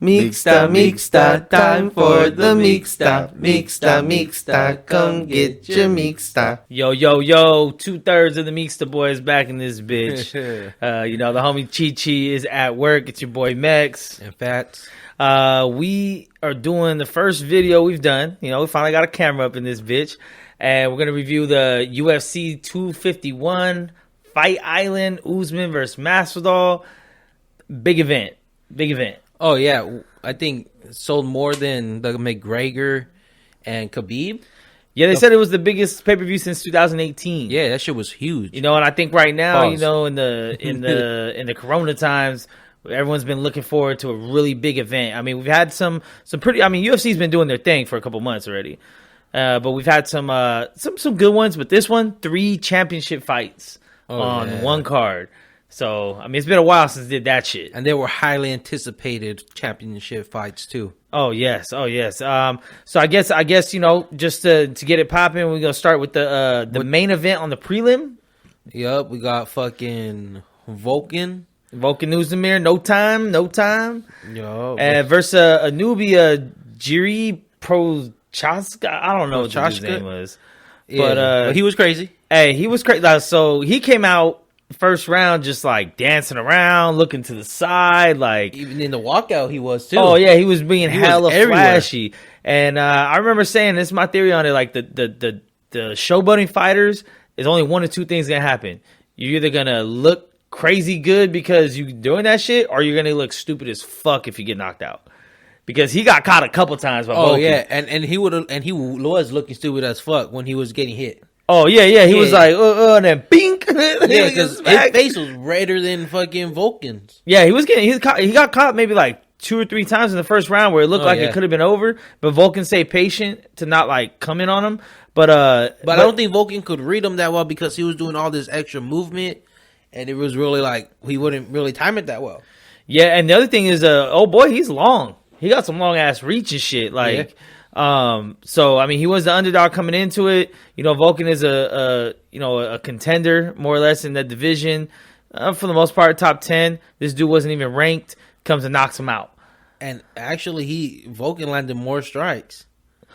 Mixta, time for the Mixta, come get your Mixta. Yo, 2/3 of the Mixta Boyz back in this bitch. The homie Chi is at work. It's your boy Mex. And Fats. We are doing the first video we've done. We finally got a camera up in this bitch. And we're going to review the UFC 251 Fight Island, Usman versus Masvidal. Big event. Oh, yeah. I think it sold more than the McGregor and Khabib. Yeah, they said it was the biggest pay-per-view since 2018. Yeah, that shit was huge. And I think right now, in the Corona times, everyone's been looking forward to a really big event. I mean, we've had some pretty. I mean, UFC's been doing their thing for a couple months already, but we've had some good ones. But this one, 3 championship fights on one card. So, I mean, it's been a while since did that shit. And they were highly anticipated championship fights, too. Oh, yes. So, I guess just to get it popping, we're going to start with the main event on the prelim. Yup, we got fucking Volkan Uzumir, no time. Yo. Versus a newbie, Jiri Prochazka. I don't know what his name was. Yeah, but he was crazy. Hey, he was crazy. So, he came out first round just like dancing around, looking to the side, like even in the walkout he was too. Oh yeah, he was being hella flashy. And I remember saying, this is my theory on it, like the showboating fighters is only one of two things gonna happen. You're either gonna look crazy good because you doing that shit, or you're gonna look stupid as fuck if you get knocked out. Because he got caught a couple times by Volkan. Yeah, and he was looking stupid as fuck when he was getting hit. Oh yeah. He was like, and then bink. Yeah, because his face was redder than fucking Volkan's. Yeah, he got caught maybe like 2 or 3 times in the first round where it looked it could have been over, but Volkan stayed patient to not like come in on him. But I don't think Volkan could read him that well because he was doing all this extra movement, and it was really like he wouldn't really time it that well. Yeah, and the other thing is, he's long. He got some long ass reach and shit. Like. Yeah. So I mean, he was the underdog coming into it. Volkan is a contender more or less in that division. For the most part, top 10. This dude wasn't even ranked. Comes and knocks him out. And actually, Volkan landed more strikes.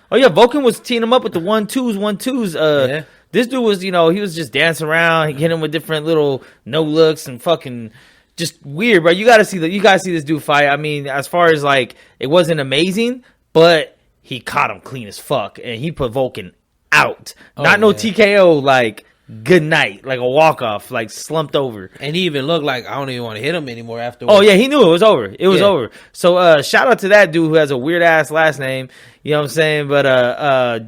Oh yeah, Volkan was teeing him up with the 1-2s. This dude was, he was just dancing around. He hit him with different little no looks and fucking just weird, bro. You gotta see this dude fight. I mean, as far as like, it wasn't amazing, but he caught him clean as fuck, and he put Volkan out. No TKO, like, good night, like a walk-off, like slumped over. And he even looked like, I don't even want to hit him anymore afterwards. Oh, yeah, he knew it was over. It was over. So, shout out to that dude who has a weird-ass last name, you know what I'm saying? But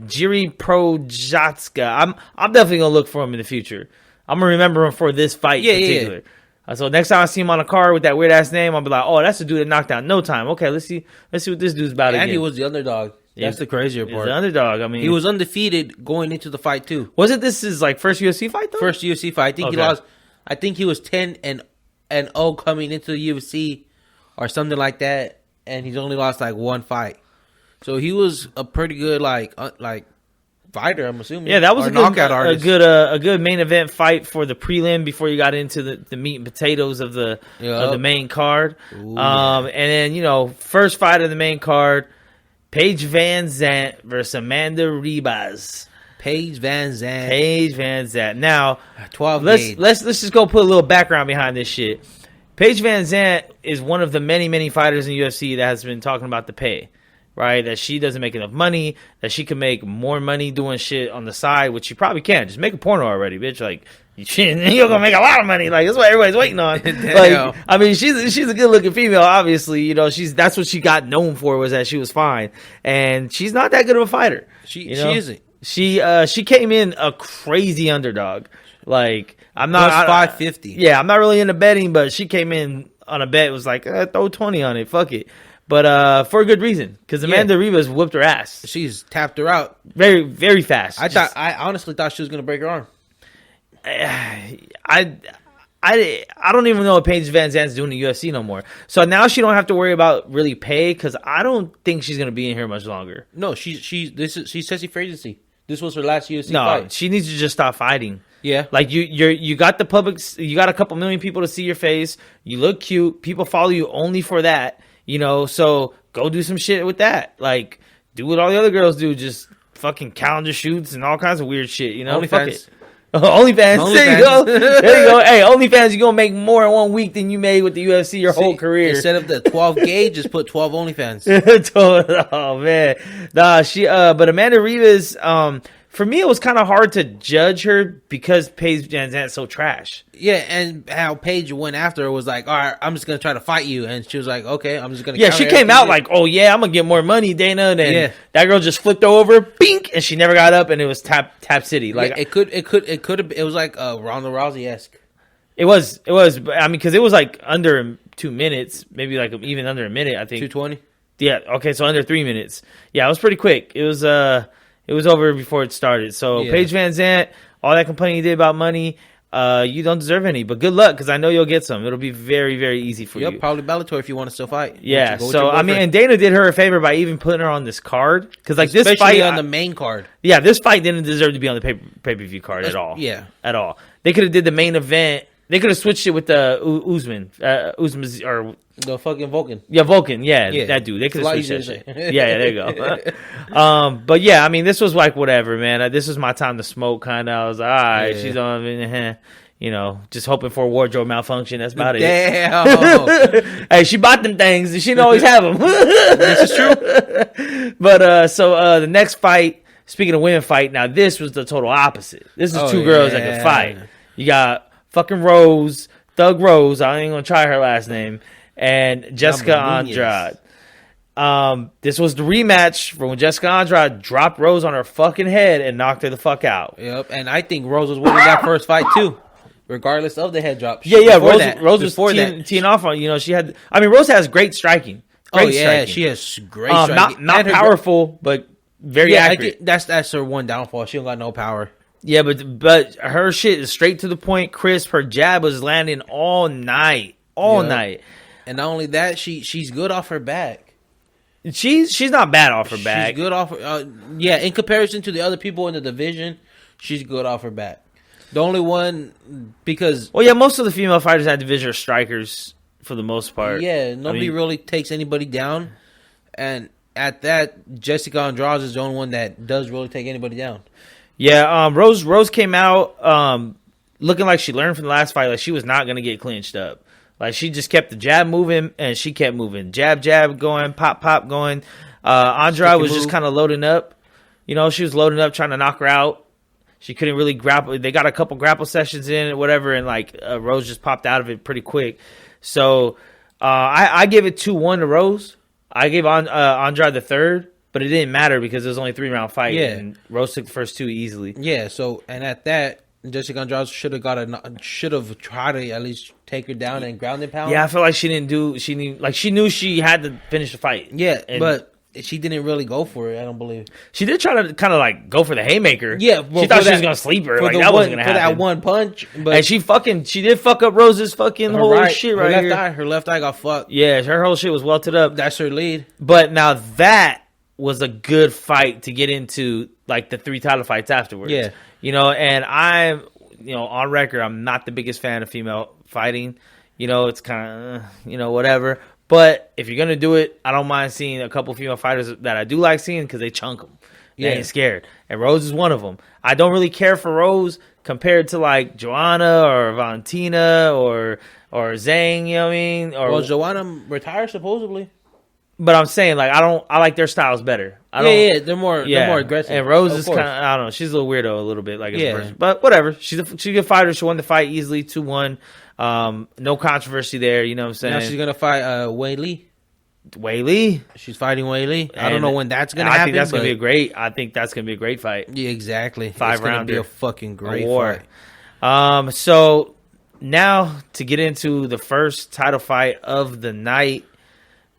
Jiri Prochazka, I'm definitely going to look for him in the future. I'm going to remember him for this fight in particular. Yeah. So next time I see him on a card with that weird-ass name, I'll be like, oh, that's the dude that knocked out No Time. Okay, let's see what this dude's about again. And he was the underdog. That's the crazier part. He's the underdog. I mean, he was undefeated going into the fight too. Wasn't this his like first UFC fight though? First UFC fight. I think he lost. I think he was 10-0 coming into the UFC or something like that, and he's only lost like 1 fight. So he was a pretty good like fighter, I'm assuming. Yeah, that was a knockout artist. A good main event fight for the prelim before you got into the meat and potatoes of the main card. Ooh, and then first fight of the main card. Paige VanZant versus Amanda Ribas. Paige VanZant. Now, 12. Let's just go put a little background behind this shit. Paige VanZant is one of the many fighters in UFC that has been talking about the pay, right? That she doesn't make enough money, that she can make more money doing shit on the side, which she probably can. Just make a porno already, bitch. Like, you're gonna make a lot of money. Like, that's what everybody's waiting on. Like, I mean, she's a good looking female. Obviously, that's what she got known for, was that she was fine, and she's not that good of a fighter. She isn't. She came in a crazy underdog. Like, I'm not plus 550. Yeah, I'm not really into betting, but she came in on a bet. It was like, throw 20 on it. Fuck it. But for a good reason, because Amanda Ribas whipped her ass. She's tapped her out very, very fast. I honestly thought she was gonna break her arm. I don't even know what Paige VanZant's doing in the UFC no more. So now she don't have to worry about really pay, because I don't think she's gonna be in here much longer. No, she's Ceci Frazier. This was her last UFC fight. No, she needs to just stop fighting. Yeah, like you got the public, you got a couple million people to see your face. You look cute. People follow you only for that. You know, so go do some shit with that. Like, do what all the other girls do. Just fucking calendar shoots and all kinds of weird shit, you know? Fuck it. OnlyFans. There you go. There you go. Hey, OnlyFans, you're going to make more in 1 week than you made with the UFC your whole career. Instead of the 12 gauge, just put 12 OnlyFans. Oh, man. Nah, but Amanda Rivas, for me, it was kind of hard to judge her because Paige Van Zant's so trash. Yeah, and how Paige went after her was like, all right, I'm just going to try to fight you. And she was like, okay, I'm just going to Yeah, she came out like, oh, yeah, I'm going to get more money, Dana. And then that girl just flipped over, bink, and she never got up, and it was Tap City. Like, it could have, it was like Ronda Rousey-esque. It was, I mean, because it was like under 2 minutes, maybe like even under a minute, I think. 2:20? Yeah, okay, so under 3 minutes. Yeah, it was pretty quick. It was over before it started. So Paige Van Zant, all that complaining you did about money, you don't deserve any. But good luck, because I know you'll get some. It'll be very, very easy for you. Yep, probably Bellator if you want to still fight. Yeah, so I mean, and Dana did her a favor by even putting her on this card, because like especially this fight on the main card. Yeah, this fight didn't deserve to be on the pay-per-view card at all. Yeah, at all. They could have did the main event. They could have switched it with the Usman, or the fucking Vulcan. Yeah, Vulcan. Yeah, that dude. They could have switched that shit. Yeah, there you go. But yeah, I mean, this was like whatever, man. This was my time to smoke, kind of. I was like, all right, she's on, you know, just hoping for a wardrobe malfunction. That's about it. Damn. Hey, she bought them things, and she didn't always have them. This is true. But so the next fight, speaking of women fight, now this was the total opposite. This is two girls that can fight. You got fucking Rose, Thug Rose. I ain't gonna try her last name. And Jessica Andrade. This was the rematch for when Jessica Andrade dropped Rose on her fucking head and knocked her the fuck out. Yep, and I think Rose was winning that first fight too, regardless of the head drop. Yeah. Rose was teeing off on. You know, she had. I mean, Rose has great striking. Striking. She has great striking. Not powerful, but very accurate. That's her one downfall. She don't got no power. Yeah, but her shit is straight to the point, crisp. Her jab was landing all night. And not only that, she's good off her back. She's not bad off her back. She's good off her, in comparison to the other people in the division, she's good off her back. The only one, because... Well, yeah, most of the female fighters in that division are strikers for the most part. Yeah, nobody really takes anybody down. And at that, Jessica Andrade is the only one that does really take anybody down. Yeah, Rose came out looking like she learned from the last fight. Like, she was not going to get clinched up. Like, she just kept the jab moving, and she kept moving. Jab going, pop going. Andrade was just kind of loading up. You know, she was loading up, trying to knock her out. She couldn't really grapple. They got a couple grapple sessions in or whatever, and, like, Rose just popped out of it pretty quick. So, I give it 2-1 to Rose. I gave Andrade the third, but it didn't matter because it was only a 3-round fight, and Rose took the first 2 easily. Yeah, so, and at that, Jessica Andrade should have tried to at least take her down and ground and pound. Yeah, I feel like she knew she had to finish the fight. Yeah, but she didn't really go for it. I don't believe she did try to kind of like go for the haymaker. Yeah, well, she thought she was gonna sleep her. Like that wasn't gonna happen. For that one punch, but and she did fuck up Rose's fucking whole shit right here. Her left eye got fucked. Yeah, her whole shit was welted up. That's her lead. But now that was a good fight to get into, like the 3 title fights afterwards. Yeah. You know, and I'm, on record, I'm not the biggest fan of female fighting. You know, it's kind of, whatever. But if you're going to do it, I don't mind seeing a couple female fighters that I do like seeing because they chunk them. They ain't scared. And Rose is one of them. I don't really care for Rose compared to, like, Joanna or Valentina or Zhang, you know what I mean? Well, Joanna retired, supposedly. But I'm saying, like, I like their styles better. They're more aggressive. And Rose is kind of, I don't know, she's a little weirdo a little bit, like, as a person. But whatever, she's a good fighter. She won the fight easily, 2-1. No controversy there. You know what I'm saying? Now she's gonna fight Wei Li. Wei Li. She's fighting Wei Li. I don't know when that's gonna happen. I think that's gonna be a great fight. Yeah, exactly. 5 round. It's gonna be a fucking great fight. So now to get into the first title fight of the night.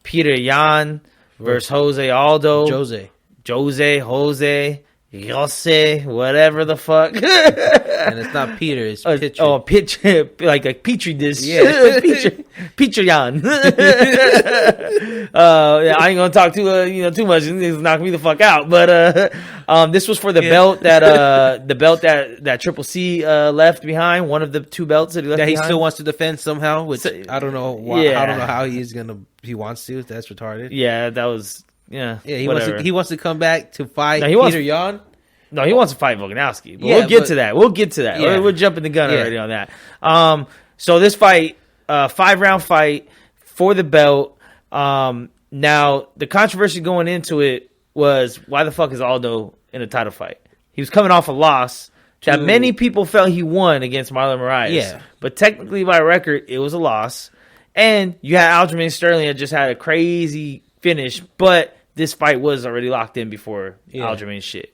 Peter Yan versus Jose Aldo. Jose. Jose, whatever the fuck. And it's not Peter, it's Petri. Oh, like a petri dish. Yeah. Petri-yan. I ain't gonna talk too much. It's knock me the fuck out. But this was for the belt that Triple C left behind. One of the 2 belts that he left that he behind. still wants to defend somehow. Which I don't know. I don't know how he wants to. That's retarded. Yeah, that was. Yeah, he wants to come back to fight Peter Yan. No, he wants to fight Volkanovski. But we'll get to that. Yeah. We're jumping the gun already on that. So this fight, 5-round fight for the belt. Now the controversy going into it was, why the fuck is Aldo in a title fight? He was coming off a loss that many people felt he won against Marlon Moraes. Yeah, but technically by record, it was a loss. And you had Aljamain Sterling that just had a crazy finish, but this fight was already locked in before Aljamain's shit.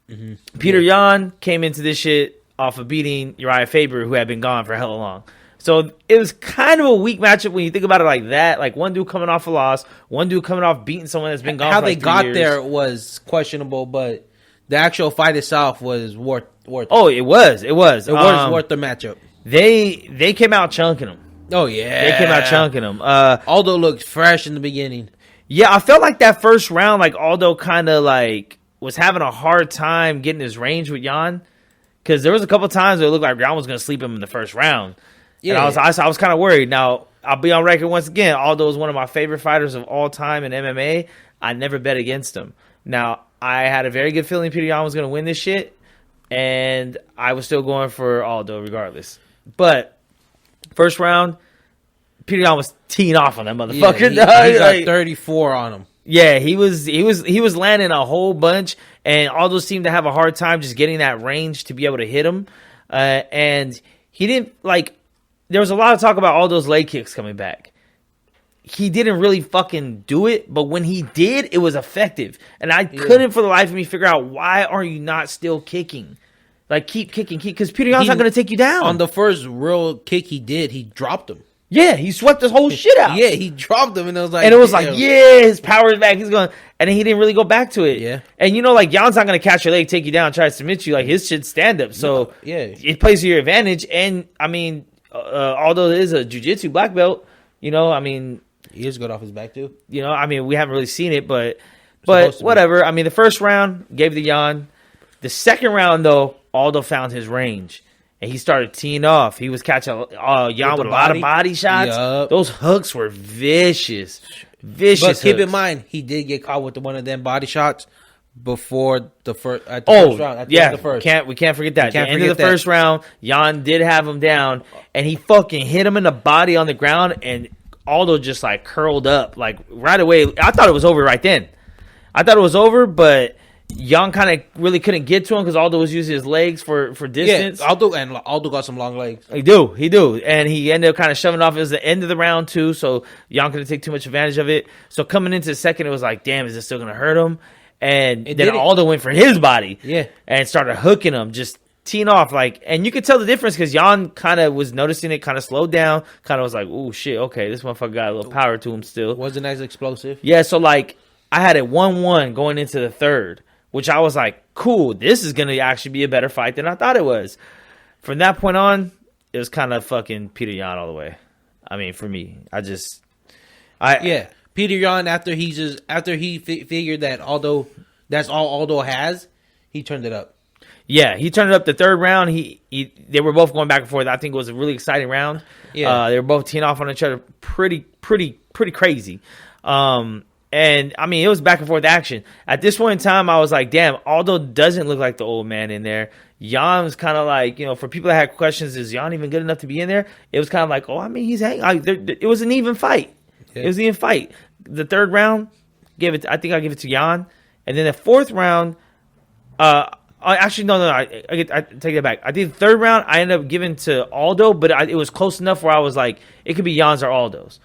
Mm-hmm. Peter Yan came into this shit off of beating Uriah Faber, who had been gone for hella long. So it was kind of a weak matchup when you think about it like that. Like one dude coming off a loss, one dude coming off beating someone that's been gone for like 3 years. How they got there was questionable, but the actual fight itself was worth it. Oh, it was. It was worth the matchup. They came out chunking him. Oh, yeah. They came out chunking him. Aldo looked fresh in the beginning. Yeah, I felt like that first round, like Aldo kind of like was having a hard time getting his range with Yan, because there was a couple times where it looked like Yan was going to sleep him in the first round. Yeah, and I was kind of worried. Now I'll be on record once again. Aldo is one of my favorite fighters of all time in MMA. I never bet against him. Now I had a very good feeling Peter Yan was going to win this shit, and I was still going for Aldo regardless. But first round, Peter Yan was teeing off on that motherfucker. Yeah, he got 34 on him. Yeah, he was landing a whole bunch, and Aldo seemed to have a hard time just getting that range to be able to hit him. And he didn't like. There was a lot of talk about Aldo's leg kicks coming back. He didn't really fucking do it, but when he did, it was effective. And I couldn't for the life of me figure out, why are you not still kicking? Like, keep kicking, because Peter Yan's not going to take you down. On the first real kick he did, he dropped him. Yeah, he swept his whole shit out. Yeah, he dropped him, and it was like, his power is back. He's going, and then he didn't really go back to it. Yeah, and like Jan's not going to catch your leg, take you down, try to submit you. Like his shit's stand up, so it plays to your advantage. And I mean, Aldo is a jiu-jitsu black belt. I mean, he is good off his back too. I mean, we haven't really seen it, but whatever. I mean, the first round gave the Yan. The second round though, Aldo found his range. And he started teeing off. He was catching Yan with a lot of body shots. Yep. Those hooks were vicious. But keep in mind, he did get caught with one of them body shots before the first. At the first round. The first. We can't forget that. At the end of the first round, Yan did have him down, and he fucking hit him in the body on the ground, and Aldo just like curled up like right away. I thought it was over right then. But Yan kind of really couldn't get to him because Aldo was using his legs for distance. Yeah, Aldo got some long legs. He do, and he ended up kind of shoving off. It was the end of the round too, so Yan couldn't take too much advantage of it. So coming into the second, it was like, damn, is this still gonna hurt him? And then Aldo went for his body, and started hooking him, just teeing off and you could tell the difference because Yan kind of was noticing it, kind of slowed down, kind of was like, oh shit, okay, this motherfucker got a little power to him still. Wasn't as explosive. Yeah, so I had it 1-1 going into the third. Which I was like, cool, this is going to actually be a better fight than I thought it was. From that point on, it was kind of fucking Peter Yan all the way. I mean, for me, Peter Yan, after he figured that Aldo, that's all Aldo has, he turned it up. Yeah, he turned it up the third round. They were both going back and forth. I think it was a really exciting round. Yeah, they were both teeing off on each other, pretty crazy. And, I mean, it was back and forth action. At this point in time, I was like, damn, Aldo doesn't look like the old man in there. Yan was kind of like, for people that had questions, is Yan even good enough to be in there? It was kind of like, I mean, he's hanging. It was an even fight. Yeah. It was an even fight. The third round, I think I give it to Yan. And then the fourth round, actually, no, I take that back. I think the third round, I ended up giving to Aldo, but it was close enough where I was like, it could be Yan's or Aldo's.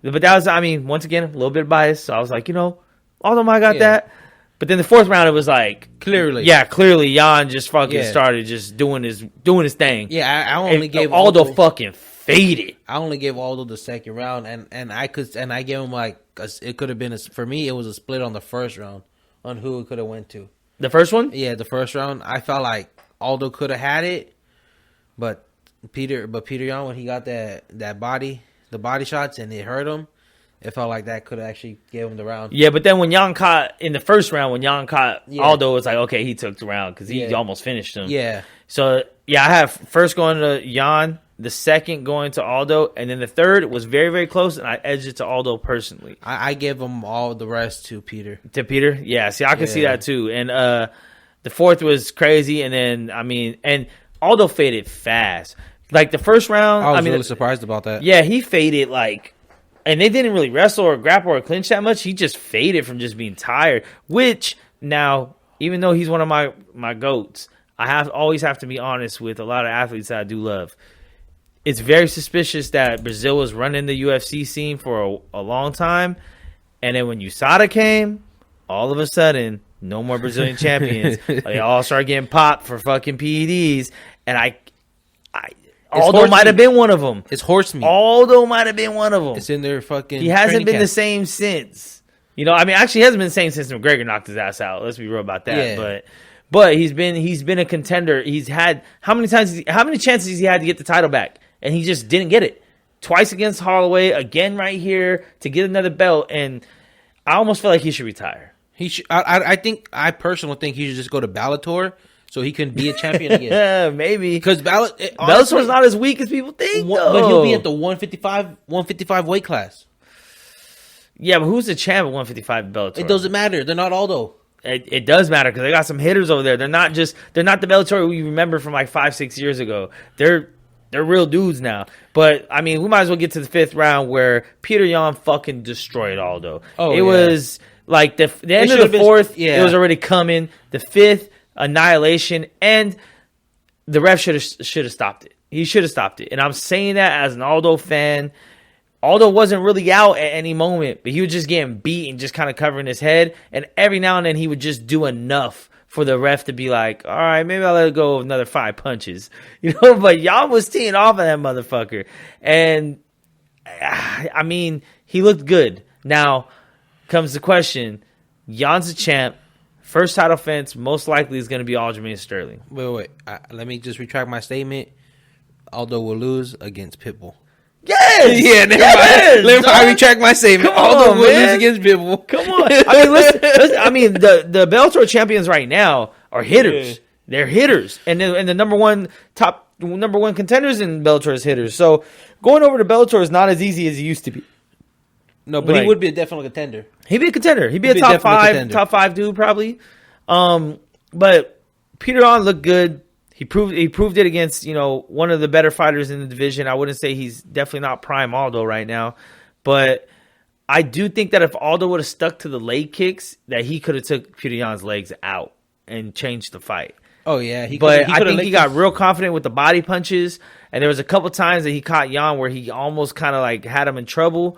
But that was, I mean, once again, a little bit of bias. So I was like, Aldo might got that. But then the fourth round, it was like clearly, Yan just fucking started just doing his thing. Yeah, I only gave Aldo fucking faded. I only gave Aldo the second round, and I gave him it could have been for me. It was a split on the first round on who it could have went to. The first one? Yeah, the first round. I felt like Aldo could have had it, but Peter Yan, when he got the body shots and it hurt him, it felt like that could have actually gave him the round. Yeah, but then when Yan caught in the first round, when Yan caught Aldo, it was like, okay, he took the round because he almost finished him. Yeah. So yeah, I have first going to Yan, the second going to Aldo, and then the third was very, very close, and I edged it to Aldo personally. I give him all the rest to Peter. To Peter? Yeah, see, I can see that too. And the fourth was crazy, and then, and Aldo faded fast. Like the first round, I was really surprised about that. Yeah, he faded and they didn't really wrestle or grapple or clinch that much. He just faded from just being tired, which now, even though he's one of my GOATs, I always have to be honest with a lot of athletes that I do love. It's very suspicious that Brazil was running the UFC scene for a long time, and then when USADA came, all of a sudden, no more Brazilian champions. They all started getting popped for fucking PEDs, and Aldo might have been one of them. It's horse meat. Aldo might have been one of them. It's in their fucking. He hasn't been the same since. Actually, he hasn't been the same since McGregor knocked his ass out. Let's be real about that. Yeah. But he's been a contender. He's had how many chances he had to get the title back, and he just didn't get it. Twice against Holloway, again right here to get another belt, and I almost feel like he should retire. He should. I personally think he should just go to Bellator. So he can be a champion again. Yeah, maybe. Because Bellator's not as weak as people think, though. But he'll be at the 155 weight class. Yeah, but who's the champ at 155 Bellator? It doesn't matter. They're not Aldo. It does matter because they got some hitters over there. They're not the Bellator we remember from like 5-6 years ago. They're real dudes now. But, we might as well get to the fifth round where Peter Yan fucking destroyed Aldo. It was like the end of the fourth, it was already coming. The fifth, annihilation, and the ref should have stopped it. He should have stopped it. And I'm saying that as an Aldo fan. Aldo wasn't really out at any moment, but he was just getting beat and just kind of covering his head. And every now and then he would just do enough for the ref to be like, all right, maybe I'll let it go with another 5 punches. But y'all was teeing off of that motherfucker. And, he looked good. Now comes the question, Jan's a champ. First title defense most likely is going to be Aljamain Sterling. Wait. Let me just retract my statement. Aldo will lose against Pitbull. Yes! Yeah, never mind. I retract my statement. Aldo will lose against Pitbull. Come on. Listen, the Bellator champions right now are hitters. Yeah. They're hitters. And the number one contenders in Bellator is hitters. So going over to Bellator is not as easy as it used to be. No, but he would be a definite contender. He'd be a contender. He'd be a top five dude probably. But Peter Yan looked good. He proved it against one of the better fighters in the division. I wouldn't say he's definitely not prime Aldo right now, but I do think that if Aldo would have stuck to the leg kicks, that he could have took Peter Yan's legs out and changed the fight. Oh yeah, I think he got real confident with the body punches, and there was a couple times that he caught Yan where he almost kind of like had him in trouble.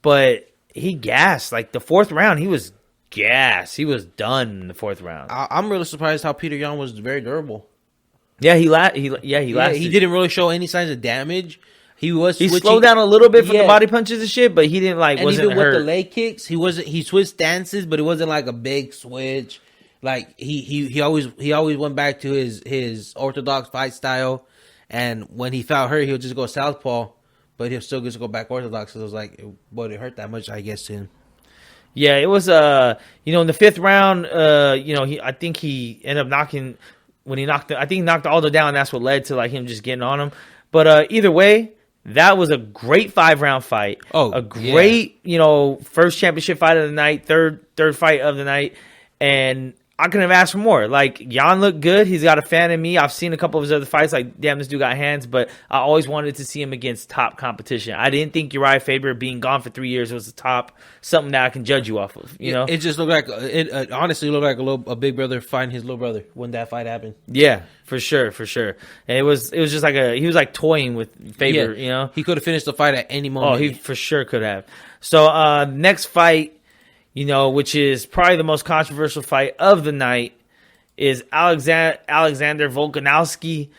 But he gassed. Like the fourth round, he was gassed. He was done in the fourth round. I'm really surprised how Peter Yan was very durable. Yeah, he lasted. He didn't really show any signs of damage. He slowed down a little bit from the body punches and shit, but he didn't and wasn't even hurt. With the leg kicks, he switched stances, but it wasn't like a big switch. Like he always went back to his orthodox fight style, and when he felt hurt, he would just go southpaw. But he'll still just go back orthodox. So it was like, but it hurt that much, I guess, to him. Yeah, it was. In the fifth round, I think he ended up knocking when he knocked. I think he knocked Aldo down. And that's what led to like him just getting on him. But either way, that was a great 5-round fight. Oh, a great first championship fight of the night, third fight of the night, and I couldn't have asked for more. Like, Yan looked good. He's got a fan in me. I've seen a couple of his other fights. Like, damn, this dude got hands. But I always wanted to see him against top competition. I didn't think Uriah Faber being gone for 3 years was something that I can judge you off of. It just looked like it honestly looked like a big brother fighting his little brother when that fight happened. Yeah, for sure. And it was just like he was like toying with Faber. He could have finished the fight at any moment. Oh, he for sure could have. So next fight, which is probably the most controversial fight of the night, is Alexander Volkanovski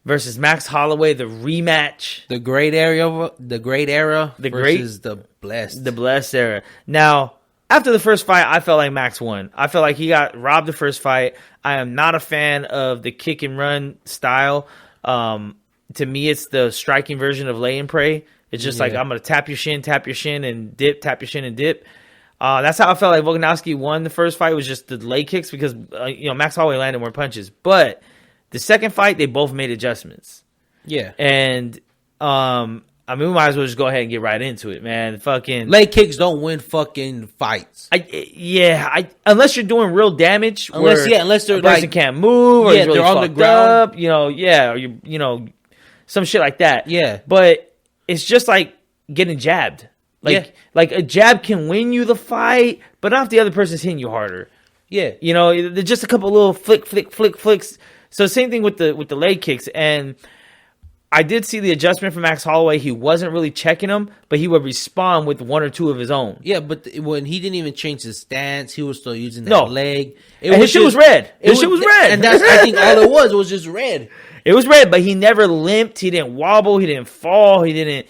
versus Max Holloway, the rematch. The great era versus the blessed. The blessed era. Now, After the first fight, I felt like Max won. I felt like he got robbed the first fight. I am not a fan of the kick and run style. To me, it's the striking version of lay and pray. It's just like, I'm going to tap your shin, and dip, tap your shin, and dip. That's how I felt like Volkanovski won the first fight, was just the leg kicks, because Max Holloway landed more punches. But the second fight, they both made adjustments. Yeah. And we might as well just go ahead and get right into it, man. Fucking leg kicks don't win fucking fights. Unless you're doing real damage. Unless they're a person can't move, or he's really they're on the fucked ground. Up, or you some shit like that. Yeah. But it's just like getting jabbed. Like a jab can win you the fight, but not if the other person's hitting you harder. Yeah. There's just a couple little flicks. So same thing with the leg kicks. And I did see the adjustment from Max Holloway. He wasn't really checking him, but he would respond with one or two of his own. Yeah, but when he didn't even change his stance, he was still using that leg. His shit was red. His shit was red. And that's, I think, all it was just red. It was red, but he never limped. He didn't wobble. He didn't fall. He didn't,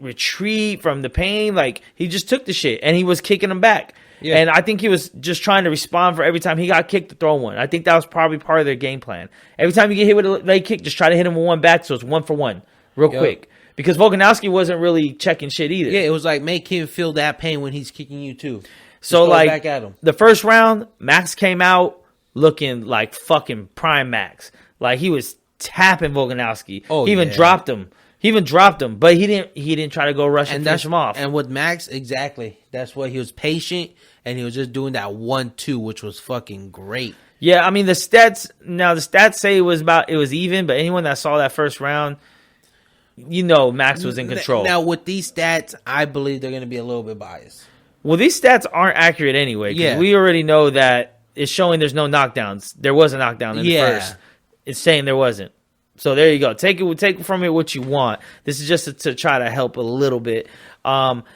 retreat from the pain. Like, he just took the shit, and he was kicking him back. Yeah. And I think he was just trying to respond for every time he got kicked to throw one. I think that was probably part of their game plan. Every time you get hit with a leg kick, just try to hit him with one back, so it's 1 for 1 real quick. Because Volkanovski wasn't really checking shit either. Yeah, it was like, make him feel that pain when he's kicking you too. So like, back at him. The first round, Max came out looking like fucking prime Max. Like, he was tapping Volkanovski. He even dropped him. But he didn't try to go rush and finish him off. And with Max, exactly. That's what he was patient, and he was just doing that 1-2, which was fucking great. Yeah, I mean, the stats say it was even, but anyone that saw that first round, Max was in control. Now, with these stats, I believe they're going to be a little bit biased. Well, these stats aren't accurate anyway. Yeah. We already know that it's showing there's no knockdowns. There was a knockdown in the first. It's saying there wasn't. So there you go. Take from it what you want. This is just to try to help a little bit. But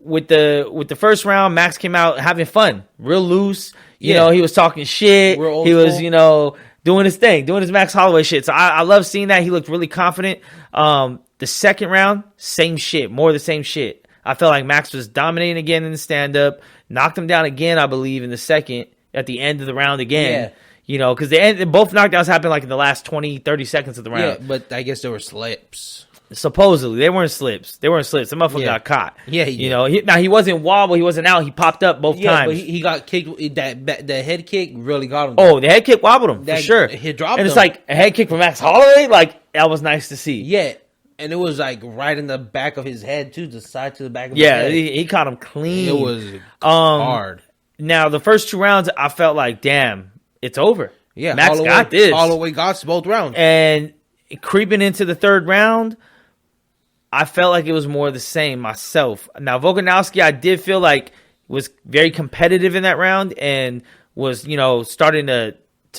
with the first round, Max came out having fun, real loose. He was talking shit. He was, doing his thing, doing his Max Holloway shit. So I love seeing that. He looked really confident. The second round, same shit, more of the same shit. I felt like Max was dominating again in the stand-up, knocked him down again, I believe, in the second, at the end of the round again. Yeah. Because both knockdowns happened like in the last 20, 30 seconds of the round. Yeah, but I guess there were slips. Supposedly. They weren't slips. The motherfucker got caught. Yeah, he wasn't wobble. He wasn't out. He popped up both times. But he got kicked. The head kick really got him. Oh, the head kick wobbled him, for sure. He dropped him. And it's like a head kick from Max Holloway. Like, that was nice to see. Yeah. And it was like right in the back of his head, too. The side to the back of his head. Yeah, he caught him clean. It was hard. Now, the first 2 rounds, I felt like, damn, it's over. Yeah, Max got this. Holloway got both rounds. And creeping into the third round, I felt like it was more the same myself. Now, Volkanovski, I did feel like was very competitive in that round and was, starting to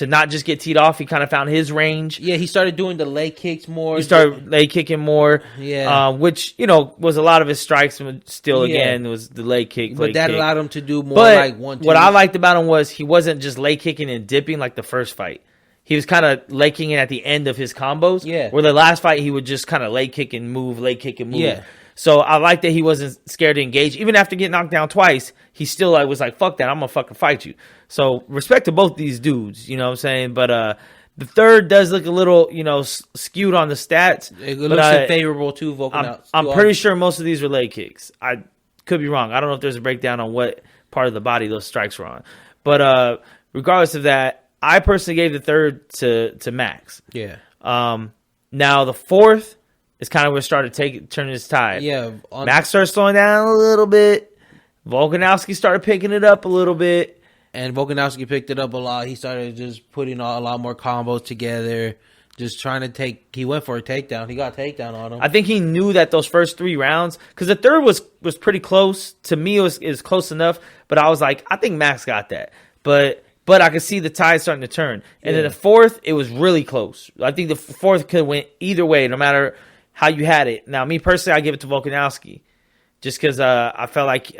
not just get teed off. He kind of found his range. Yeah, he started doing the leg kicks more. He started leg kicking more. Yeah. Which, was a lot of his strikes still, again, was the leg kick. But that allowed him to do more like 1-2. What I liked about him was he wasn't just leg kicking and dipping like the first fight. He was kind of leg kicking at the end of his combos. Yeah. Where the last fight, he would just kind of leg kick and move. Yeah. So I like that he wasn't scared to engage. Even after getting knocked down twice, he still was like, fuck that, I'm going to fucking fight you. So respect to both these dudes, you know what I'm saying? But the third does look a little, skewed on the stats. It looks favorable to Volkanovski. I'm pretty sure most of these were leg kicks. I could be wrong. I don't know if there's a breakdown on what part of the body those strikes were on. But regardless of that, I personally gave the third to Max. Yeah. Now the fourth is kind of where it started turning his tide. Yeah. Max started slowing down a little bit. Volkanovski started picking it up a little bit. And Volkanovski picked it up a lot. He started just putting a lot more combos together. Just trying to he went for a takedown. He got a takedown on him. I think he knew that those first 3 rounds, because the third was pretty close. To me, it was close enough. But I was like, I think Max got that. But I could see the tide starting to turn. And then the fourth, it was really close. I think the fourth could have went either way, no matter how you had it. Now, me personally, I give it to Volkanovski. Just because I felt like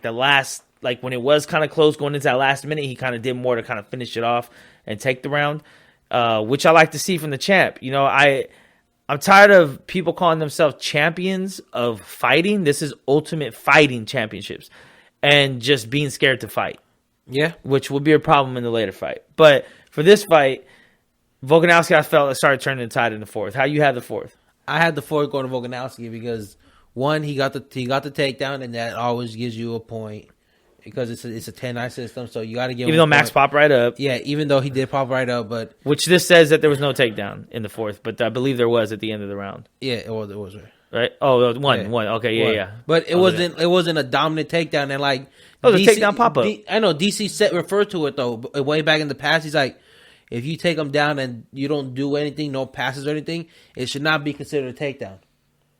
the last, like when it was kind of close going into that last minute, he kind of did more to kind of finish it off and take the round, which I like to see from the champ. I'm tired of people calling themselves champions of fighting. This is Ultimate Fighting Championships. and just being scared to fight. Yeah. Which would be a problem in the later fight. But for this fight, Volkanovski, I felt, started turning the tide in the fourth. How you had the fourth? I had the fourth going to Volkanovski because one, he got the takedown, and that always gives you a point because it's a 10-9 system. So you got to give even though Max popped right up. Yeah, even though he did pop right up, but which this says that there was no takedown in the fourth, but I believe there was at the end of the round. Yeah, it was right. Oh, one. Okay, yeah. But it wasn't a dominant takedown, and like it was a takedown pop up. I know DC set referred to it though way back in the past. He's like, if you take him down and you don't do anything, no passes or anything, it should not be considered a takedown.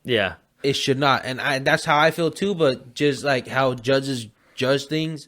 Yeah. It should not. And that's how I feel too, but just like how judges judge things,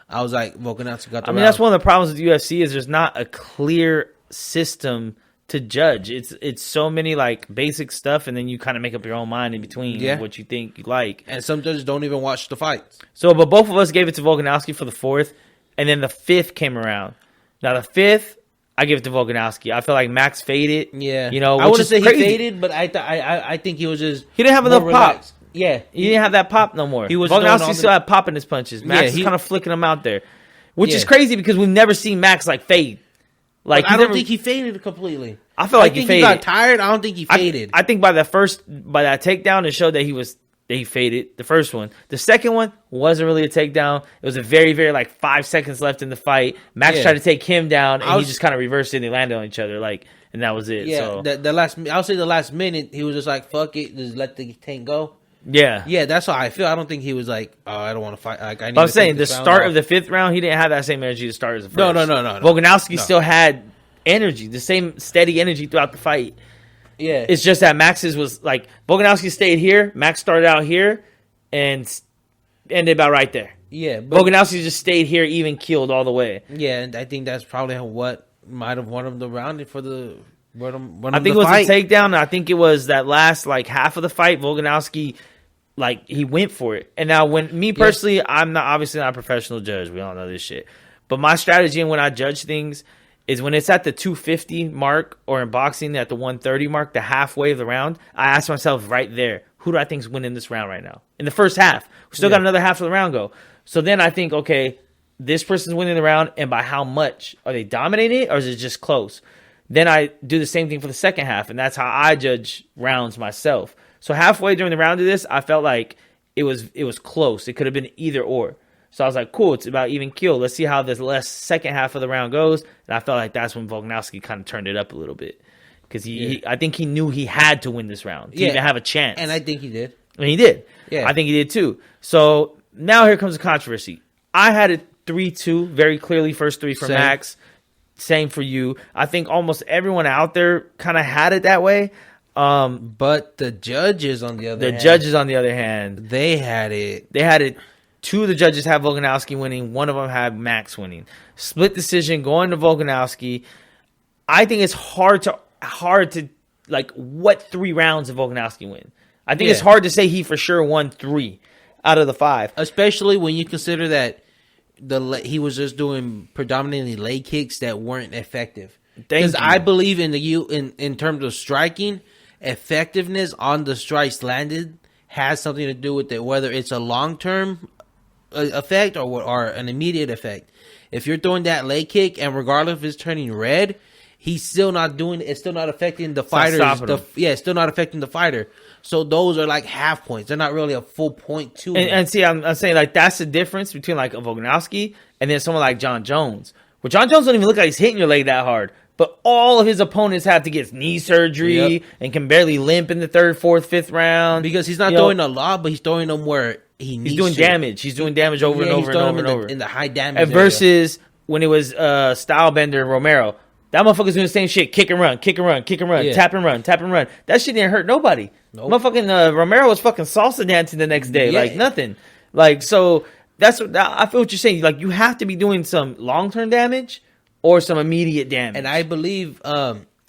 I was like, Volkanovski got the round. That's one of the problems with UFC is there's not a clear system to judge. It's so many like basic stuff, and then you kind of make up your own mind in between what you think you like. And some judges don't even watch the fights. So, but both of us gave it to Volkanovski for the fourth, and then the fifth came around. Now the fifth, I give it to Volkanovski. I feel like Max faded. Yeah, I wouldn't say crazy. He faded, but I think he was just he didn't have enough pop. Yeah, he didn't have that pop no more. Volkanovski still had pop in his punches. Max is kind of flicking them out there, which is crazy because we've never seen Max like fade. Like I don't think he faded completely. I feel like he faded. He got tired. I don't think he faded. I think by that takedown, it showed that he faded. The first one, the second one wasn't really a takedown. It was a very, very like 5 seconds left in the fight. Max tried to take him down, and he just kind of reversed it. And they landed on each other, and that was it. Yeah, so. the last, I'll say the last minute, he was just like, "Fuck it, just let the tank go." Yeah, that's how I feel. I don't think he was like, "Oh, I don't want to fight." Like, I'm saying the start of the fifth round, he didn't have that same energy to start as the first. No. Volkanovski still had energy, the same steady energy throughout the fight. Yeah, it's just that Max's was like Volkanovski stayed here, Max started out here, and ended about right there. Yeah, but Volkanovski just stayed here, even keeled all the way. Yeah, and I think that's probably what might have won him the round for the. I think it was a takedown. I think it was that last like half of the fight. Volkanovski, like he went for it. And now, when me personally, I'm obviously not a professional judge. We all know this shit. But my strategy and when I judge things is when it's at the 250 mark or in boxing at the 130 mark, the halfway of the round. I ask myself right there, who do I think is winning this round right now? In the first half, we still got another half of the round go. So then I think, okay, this person's winning the round, and by how much? Are they dominating it, or is it just close? Then I do the same thing for the second half, and that's how I judge rounds myself. So halfway during the round of this, I felt like it was close. It could have been either or. So I was like, cool, it's about even kill. Let's see how this second half of the round goes. And I felt like that's when Volkanovski kind of turned it up a little bit. Because I think he knew he had to win this round to even have a chance. And I think he did. And he did. Yeah. I think he did too. So now here comes the controversy. I had it 3-2, very clearly first three for Max. Same for you. I think almost everyone out there kind of had it that way. But the judges on the other hand, they had it. They had it. Two of the judges had Volkanovski winning. One of them had Max winning. Split decision going to Volkanovski. I think it's hard to like what 3 rounds of Volkanovski win. I think it's hard to say he for sure won 3 out of the 5, especially when you consider that he was just doing predominantly leg kicks that weren't effective. Because I believe in terms of striking, effectiveness on the strikes landed has something to do with it, whether it's a long-term effect or an immediate effect. If you're throwing that leg kick and regardless if it's turning red, he's still not doing it. It's still not affecting the fighter. It's still not affecting the fighter. So those are like half points. They're not really a full point to it. And see, I'm saying like that's the difference between like a Volkanovski and then someone like John Jones. Well, John Jones don't even look like he's hitting your leg that hard. But all of his opponents have to get knee surgery and can barely limp in the 3rd, 4th, 5th round. Because he's not throwing a lot, but he's throwing them where he needs to. He's doing damage. He's doing damage over and over and over and over. In the high damage area. Versus when it was Stylebender and Romero. That motherfucker's doing the same shit. Kick and run, kick and run, kick and run, tap and run, tap and run. That shit didn't hurt nobody. Nope. Motherfucking Romero was fucking salsa dancing the next day. Like nothing. Like, so that's what I feel what you're saying. Like, you have to be doing some long-term damage or some immediate damage. And I believe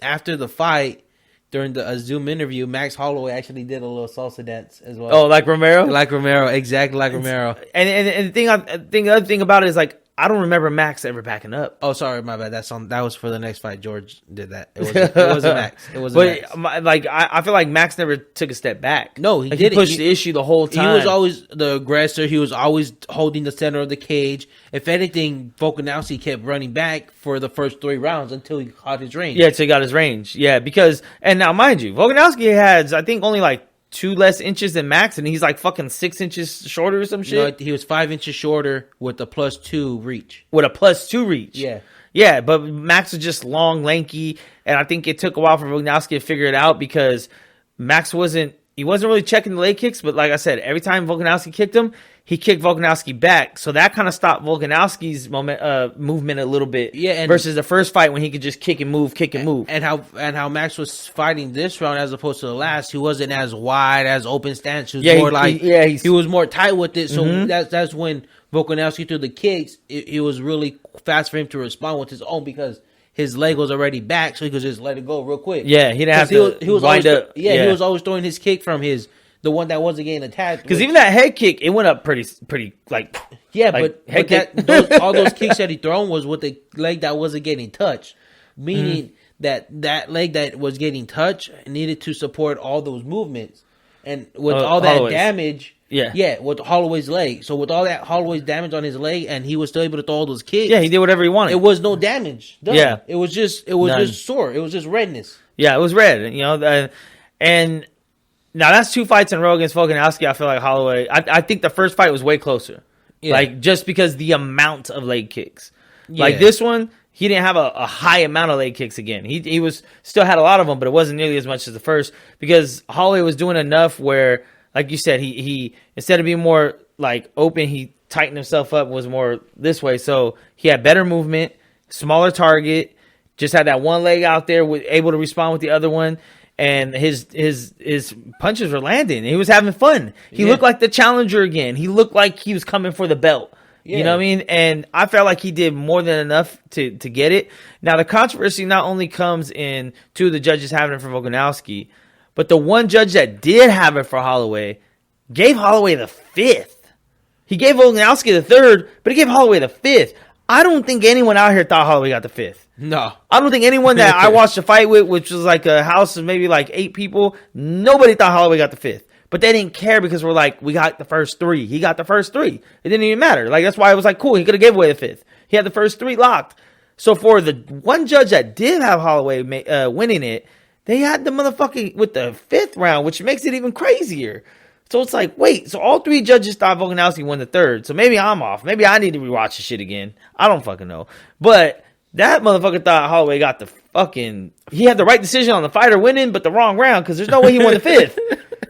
after the fight, during the Zoom interview, Max Holloway actually did a little salsa dance as well. Oh, like Romero? Like Romero, exactly like Romero. And the other thing about it is, like, I don't remember Max ever backing up. Oh, sorry, my bad. That was for the next fight. George did that. It wasn't Max. It wasn't Max. I feel like Max never took a step back. No, he like, didn't. He pushed the issue the whole time. He was always the aggressor. He was always holding the center of the cage. If anything, Volkanovski kept running back for the first 3 rounds until he caught his range. Yeah, until he got his range. Yeah, because, and now mind you, Volkanovski has, I think, only like 2 less inches than Max, and he's like fucking 6 inches shorter or some shit. No, he was 5 inches shorter with a +2 reach. With a +2 reach. Yeah. Yeah, but Max was just long, lanky, and I think it took a while for Volkanovski to figure it out because Max wasn't really checking the leg kicks, but like I said, every time Volkanovski kicked him, he kicked Volkanovski back. So that kind of stopped Volkanovski's movement a little bit. Yeah, versus the first fight when he could just kick and move. And how Max was fighting this round as opposed to the last, he wasn't as wide, as open stance. He was he was more tight with it. So that's when Volkanovski threw the kicks. It was really fast for him to respond with his own because his leg was already back, so he could just let it go real quick. Yeah, he didn't have to wind up. He was always throwing his kick from the one that wasn't getting attacked. Because even that head kick, it went up pretty like. Yeah, like but all those kicks that he thrown was with the leg that wasn't getting touched, meaning that leg that was getting touched needed to support all those movements, and with all that Holloway's damage. Yeah, with Holloway's leg. So with all that Holloway's damage on his leg, and he was still able to throw all those kicks. Yeah, he did whatever he wanted. It was no damage done. Yeah, it was just sore. It was just redness. Yeah, it was red. You know, and now that's 2 fights in a row against Volkanovski. I feel like Holloway. I think the first fight was way closer. Yeah. Like just because the amount of leg kicks. Yeah. Like this one, he didn't have a high amount of leg kicks again. He was still had a lot of them, but it wasn't nearly as much as the first because Holloway was doing enough where. Like you said, he instead of being more like open, he tightened himself up, was more this way. So he had better movement, smaller target, just had that one leg out there, able to respond with the other one, and his punches were landing. He was having fun. He looked like the challenger again. He looked like he was coming for the belt. Yeah. You know what I mean? And I felt like he did more than enough to get it. Now, the controversy not only comes in 2 of the judges having it for Volkanovski, but the one judge that did have it for Holloway gave Holloway the 5th. He gave Volkanovski the 3rd, but he gave Holloway the 5th. I don't think anyone out here thought Holloway got the 5th. No. I don't think anyone that I watched the fight with, which was like a house of maybe like 8 people, nobody thought Holloway got the 5th. But they didn't care because we're like, we got the first 3. He got the first 3. It didn't even matter. Like, that's why it was like, cool, he could have gave away the 5th. He had the first 3 locked. So for the one judge that did have Holloway winning it, they had the motherfucker with the 5th round, which makes it even crazier. So it's like, wait, so all 3 judges thought Volkanovski won the 3rd. So maybe I'm off. Maybe I need to rewatch the shit again. I don't fucking know. But that motherfucker thought Holloway got the fucking... He had the right decision on the fighter winning, but the wrong round, because there's no way he won the 5th.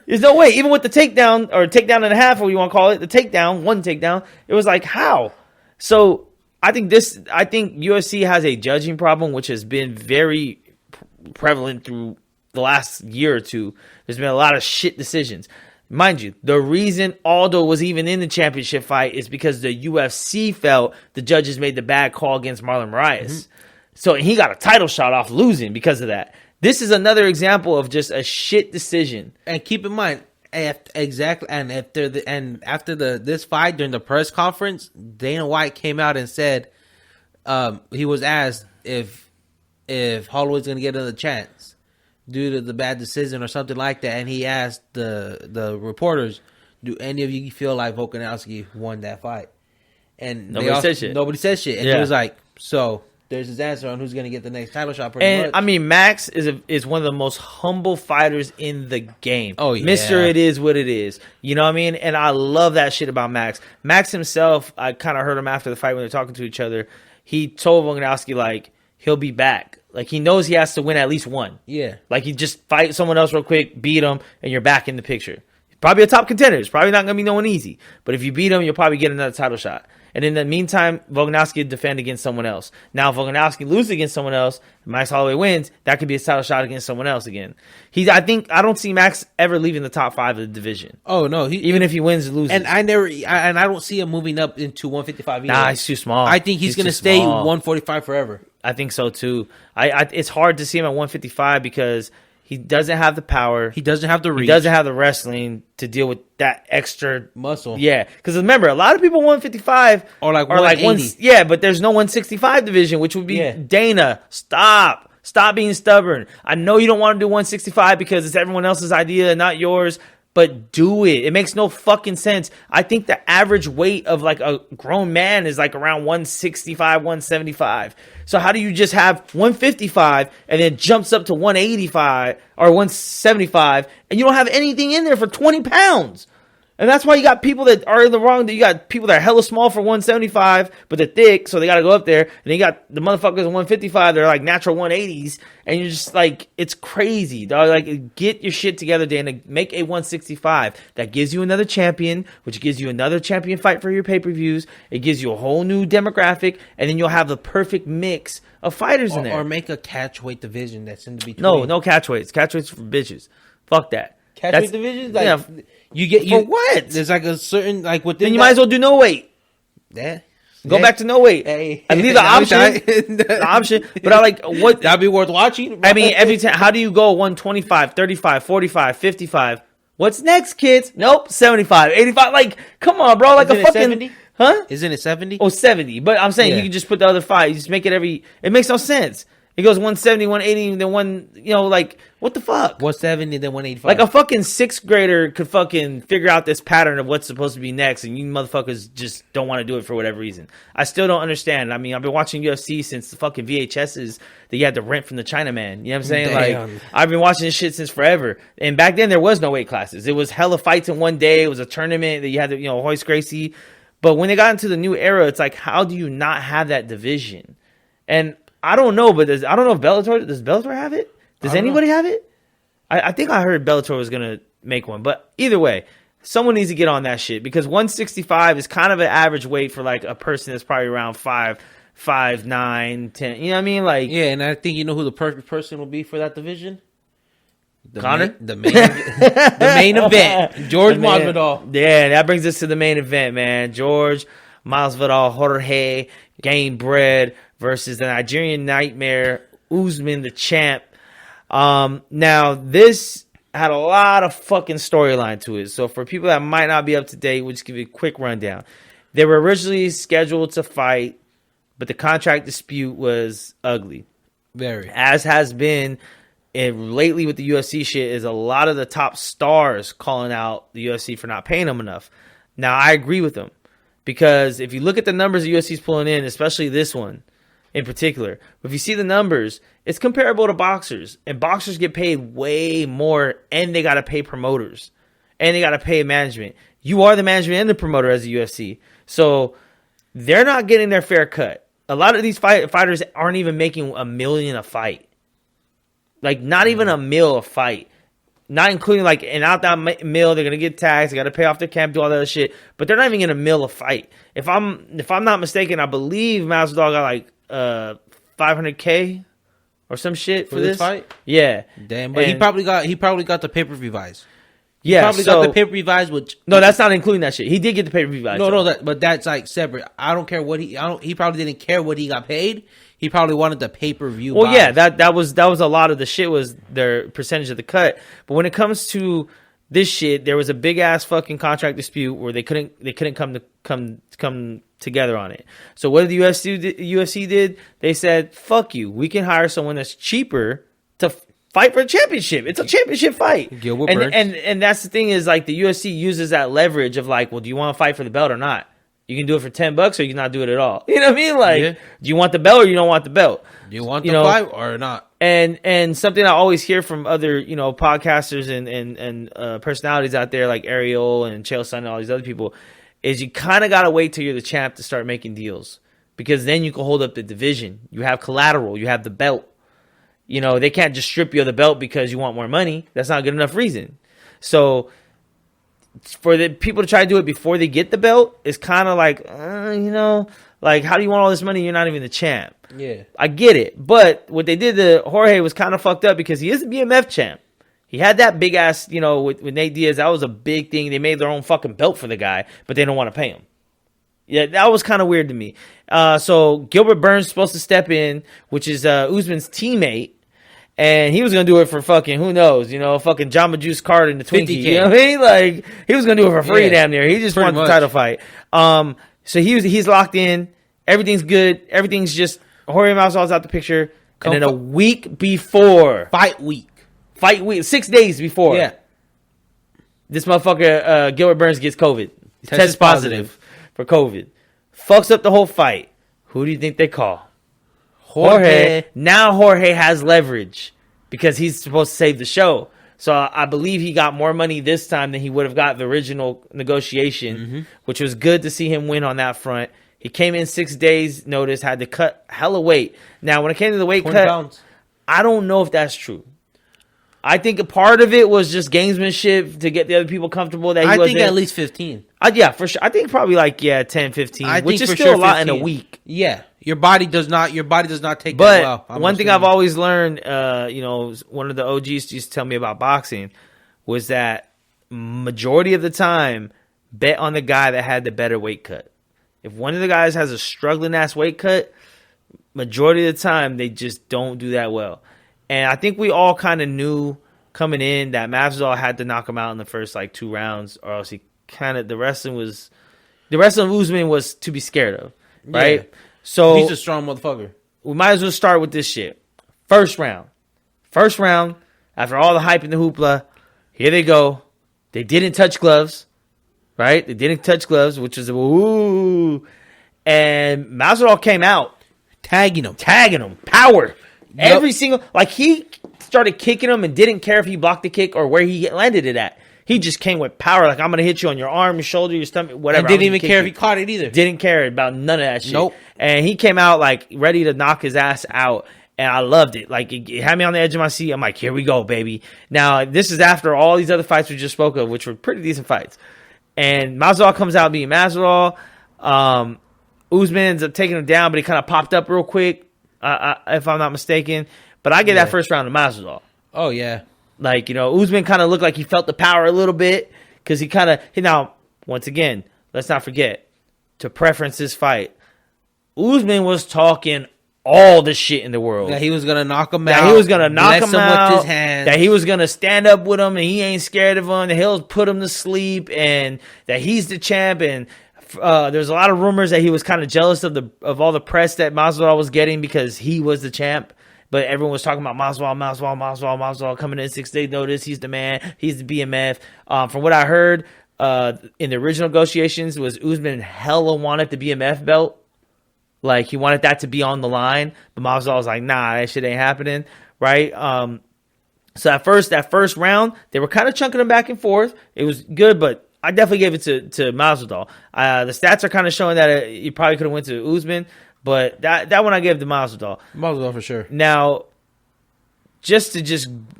There's no way. Even with the takedown, or takedown and a half, or what you want to call it, the takedown, one takedown, it was like, how? So I think UFC has a judging problem, which has been very prevalent through the last year or 2. There's been a lot of shit decisions. Mind you, the reason Aldo was even in the championship fight is because the UFC felt the judges made the bad call against Marlon Moraes. Mm-hmm. So he got a title shot off losing because of that. This is another example of just a shit decision. And keep in mind, after this fight during the press conference, Dana White came out and said he was asked if Holloway's going to get another chance due to the bad decision or something like that, and he asked the reporters, "Do any of you feel like Volkanovski won that fight?" And nobody said shit. And he was like, "So there's his answer on who's going to get the next title shot." Pretty much. I mean, Max is one of the most humble fighters in the game. Oh yeah, Mr. It is what it is. You know what I mean? And I love that shit about Max. Max himself, I kind of heard him after the fight when they're talking to each other. He told Volkanovski like he'll be back. Like, he knows he has to win at least one. Yeah. Like, he just fight someone else real quick, beat him, and you're back in the picture. Probably a top contender. It's probably not going to be no one easy. But if you beat him, you'll probably get another title shot. And in the meantime, Volkanovski will defend against someone else. Now, if Volkanovski loses against someone else, Max Holloway wins, that could be a title shot against someone else again. I don't see Max ever leaving the top 5 of the division. Oh, no. Even if he wins or loses. And I don't see him moving up into 155 either. Nah, he's too small. I think he's going to stay 145 forever. I think so, too. It's hard to see him at 155 because He doesn't have the power. He doesn't have the reach. He doesn't have the wrestling to deal with that extra muscle. Yeah, because remember, a lot of people 155 or like 180. Yeah, but there's no 165 division, which would be Dana. Stop being stubborn. I know you don't want to do 165 because it's everyone else's idea and not yours. But do it. It makes no fucking sense. I think the average weight of like a grown man is like around 165, 175. So how do you just have 155 and then jumps up to 185 or 175 and you don't have anything in there for 20 pounds? And that's why you got people that are in the wrong. You got people that are hella small for 175, but they're thick, so they got to go up there. And then you got the motherfuckers at 155, they're like natural 180s. And you're just like, it's crazy, dog. Like, get your shit together, Dana. Make a 165. That gives you another champion, which gives you another champion fight for your pay-per-views. It gives you a whole new demographic, and then you'll have the perfect mix of fighters in there. Or make a catchweight division that's in between. No catchweights. Catchweights for bitches. Fuck that. Catchweight divisions? Like, yeah. For what? There's like a certain, like within. Then you might as well do no weight. Yeah. Go back to no weight. Hey. I leave the option. But I like what. That'd be worth watching. I mean, every time. How do you go 125, 35, 45, 55? What's next, kids? Nope, 75, 85. Like, come on, bro. Like, isn't a fucking. 70? Huh? Isn't it 70? Oh, 70. But I'm saying you can just put the other 5. You just make it every. It makes no sense. It goes 170, 180, then one, like, what the fuck? 170, then 185. Like a fucking 6th grader could fucking figure out this pattern of what's supposed to be next, and you motherfuckers just don't want to do it for whatever reason. I still don't understand. I mean, I've been watching UFC since the fucking VHSs that you had to rent from the Chinaman. You know what I'm saying? Damn. Like, I've been watching this shit since forever. And back then, there was no weight classes. It was hella fights in one day. It was a tournament that you had to, hoist Gracie. But when they got into the new era, it's like, how do you not have that division? And I don't know, but I don't know if does Bellator have it? Does anybody have it? I think I heard Bellator was going to make one. But either way, someone needs to get on that shit because 165 is kind of an average weight for like a person that's probably around 5'9", 10. You know what I mean? Like, yeah, and I think you know who the perfect person will be for that division? Connor? The main event. George Masvidal. Yeah, that brings us to the main event, man. George Masvidal, Jorge Gamebred versus the Nigerian Nightmare, Usman the champ. Now, this had a lot of fucking storyline to it. So for people that might not be up to date, we'll just give you a quick rundown. They were originally scheduled to fight, but the contract dispute was ugly. Very. As has been lately with the UFC shit, is a lot of the top stars calling out the UFC for not paying them enough. Now, I agree with them. Because if you look at the numbers the UFC's pulling in, especially this one in particular, if you see the numbers, it's comparable to boxers. And boxers get paid way more, and they got to pay promoters. And they got to pay management. You are the management and the promoter as a UFC. So they're not getting their fair cut. A lot of these fighters aren't even making $1 million a fight. Like, not even $1 million a fight. Not including, like, and out that mill, they're going to get taxed. They got to pay off their camp, do all that other shit. But they're not even going to mill a fight. If I'm not mistaken, I believe Masvidal got, like, $500K or some shit for this fight? Yeah. Damn, but he probably got the pay-per-view buys. Yeah, probably got the pay-per-view buys, which... No, that's not including that shit. He did get the pay-per-view buys. But that's, like, separate. I don't care what he probably didn't care what he got paid. He probably wanted the pay-per-view buys. Yeah, that was a lot of the shit was their percentage of the cut. But when it comes to this shit, there was a big-ass fucking contract dispute where they couldn't come together on it. So what did the UFC did? They said, fuck you. We can hire someone that's cheaper to fight for a championship. It's a championship fight. Gilbert Burns. And that's the thing is, like, the UFC uses that leverage of, like, well, do you want to fight for the belt or not? You can do it for $10 or you can not do it at all. You know what I mean? Like, do you want the belt or you don't want the belt? Do you want the fight or not? And something I always hear from other, podcasters and personalities out there like Ariel and Chael Sonnen and all these other people is you kind of got to wait till you're the champ to start making deals because then you can hold up the division. You have collateral. You have the belt. They can't just strip you of the belt because you want more money. That's not a good enough reason. So for the people to try to do it before they get the belt is kind of like, like, how do you want all this money? You're not even the champ. Yeah. I get it. But what they did to Jorge was kind of fucked up because he is a BMF champ. He had that big ass, with Nate Diaz. That was a big thing. They made their own fucking belt for the guy, but they don't want to pay him. Yeah, that was kind of weird to me. So Gilbert Burns is supposed to step in, which is Usman's teammate. And he was gonna do it for fucking who knows, fucking Jamba Juice Carter in the Twinkie. 50K. You know what I mean? Like he was gonna do it for free, damn near. He just wanted the much. title fight. So he's locked in. Everything's good. Everything's just Jorge Masvidal's out the picture. And then a week before fight week, 6 days before, this motherfucker Gilbert Burns gets COVID. Tests positive for COVID. Fucks up the whole fight. Who do you think they call? Jorge. Now Jorge has leverage because he's supposed to save the show. So I believe he got more money this time than he would have got the original negotiation, which was good to see him win on that front. He came in 6 days notice, had to cut hella weight. Now, when it came to the weight cut, pounds. I don't know if that's true. I think a part of it was just gamesmanship to get the other people comfortable. That I think at least 15. Yeah, for sure. I think probably 10, 15, which is still sure a lot 15. in a week. Yeah, your body does not take but that well. One thing I've always learned, one of the OGs used to tell me about boxing was that majority of the time, bet on the guy that had the better weight cut. If one of the guys has a struggling ass weight cut, majority of the time they just don't do that well. And I think we all kind of knew coming in that Masvidal had to knock him out in the first 2 rounds, or else he the rest of Usman was to be scared of, right? Yeah. So he's a strong motherfucker. We might as well start with this shit. First round, after all the hype and the hoopla, here they go. They didn't touch gloves. Right? They didn't touch gloves, which is ooh. And Masvidal came out. Tagging him. Power. Yep. Every single... he started kicking him and didn't care if he blocked the kick or where he landed it at. He just came with power. I'm going to hit you on your arm, your shoulder, your stomach, whatever. And didn't even care if he caught it either. Didn't care about none of that shit. Nope. And he came out, ready to knock his ass out. And I loved it. It had me on the edge of my seat. I'm like, here we go, baby. Now, this is after all these other fights we just spoke of, which were pretty decent fights. And Masvidal comes out being Masvidal. Usman ends up taking him down, but he kind of popped up real quick, if I'm not mistaken. But I get that first round to Masvidal. Oh, yeah. Usman kind of looked like he felt the power a little bit because he kind of... Now, once again, let's not forget, to preference this fight, Usman was talking all the shit in the world. That he was going to knock him out. That he was going to knock him out. With his hands. That he was going to stand up with him and he ain't scared of him. That he'll put him to sleep and that he's the champ. And there's a lot of rumors that he was kind of jealous of all the press that Masvidal was getting because he was the champ. But everyone was talking about Masvidal coming in 6 days notice. He's the man. He's the BMF. From what I heard in the original negotiations was Usman hella wanted the BMF belt. He wanted that to be on the line, but Masvidal was like, nah, that shit ain't happening, right? So that first round, they were kind of chunking them back and forth. It was good, but I definitely gave it to Masvidal. The stats are kind of showing that he probably could have went to Usman, but that one I gave to Masvidal. Masvidal for sure. Now,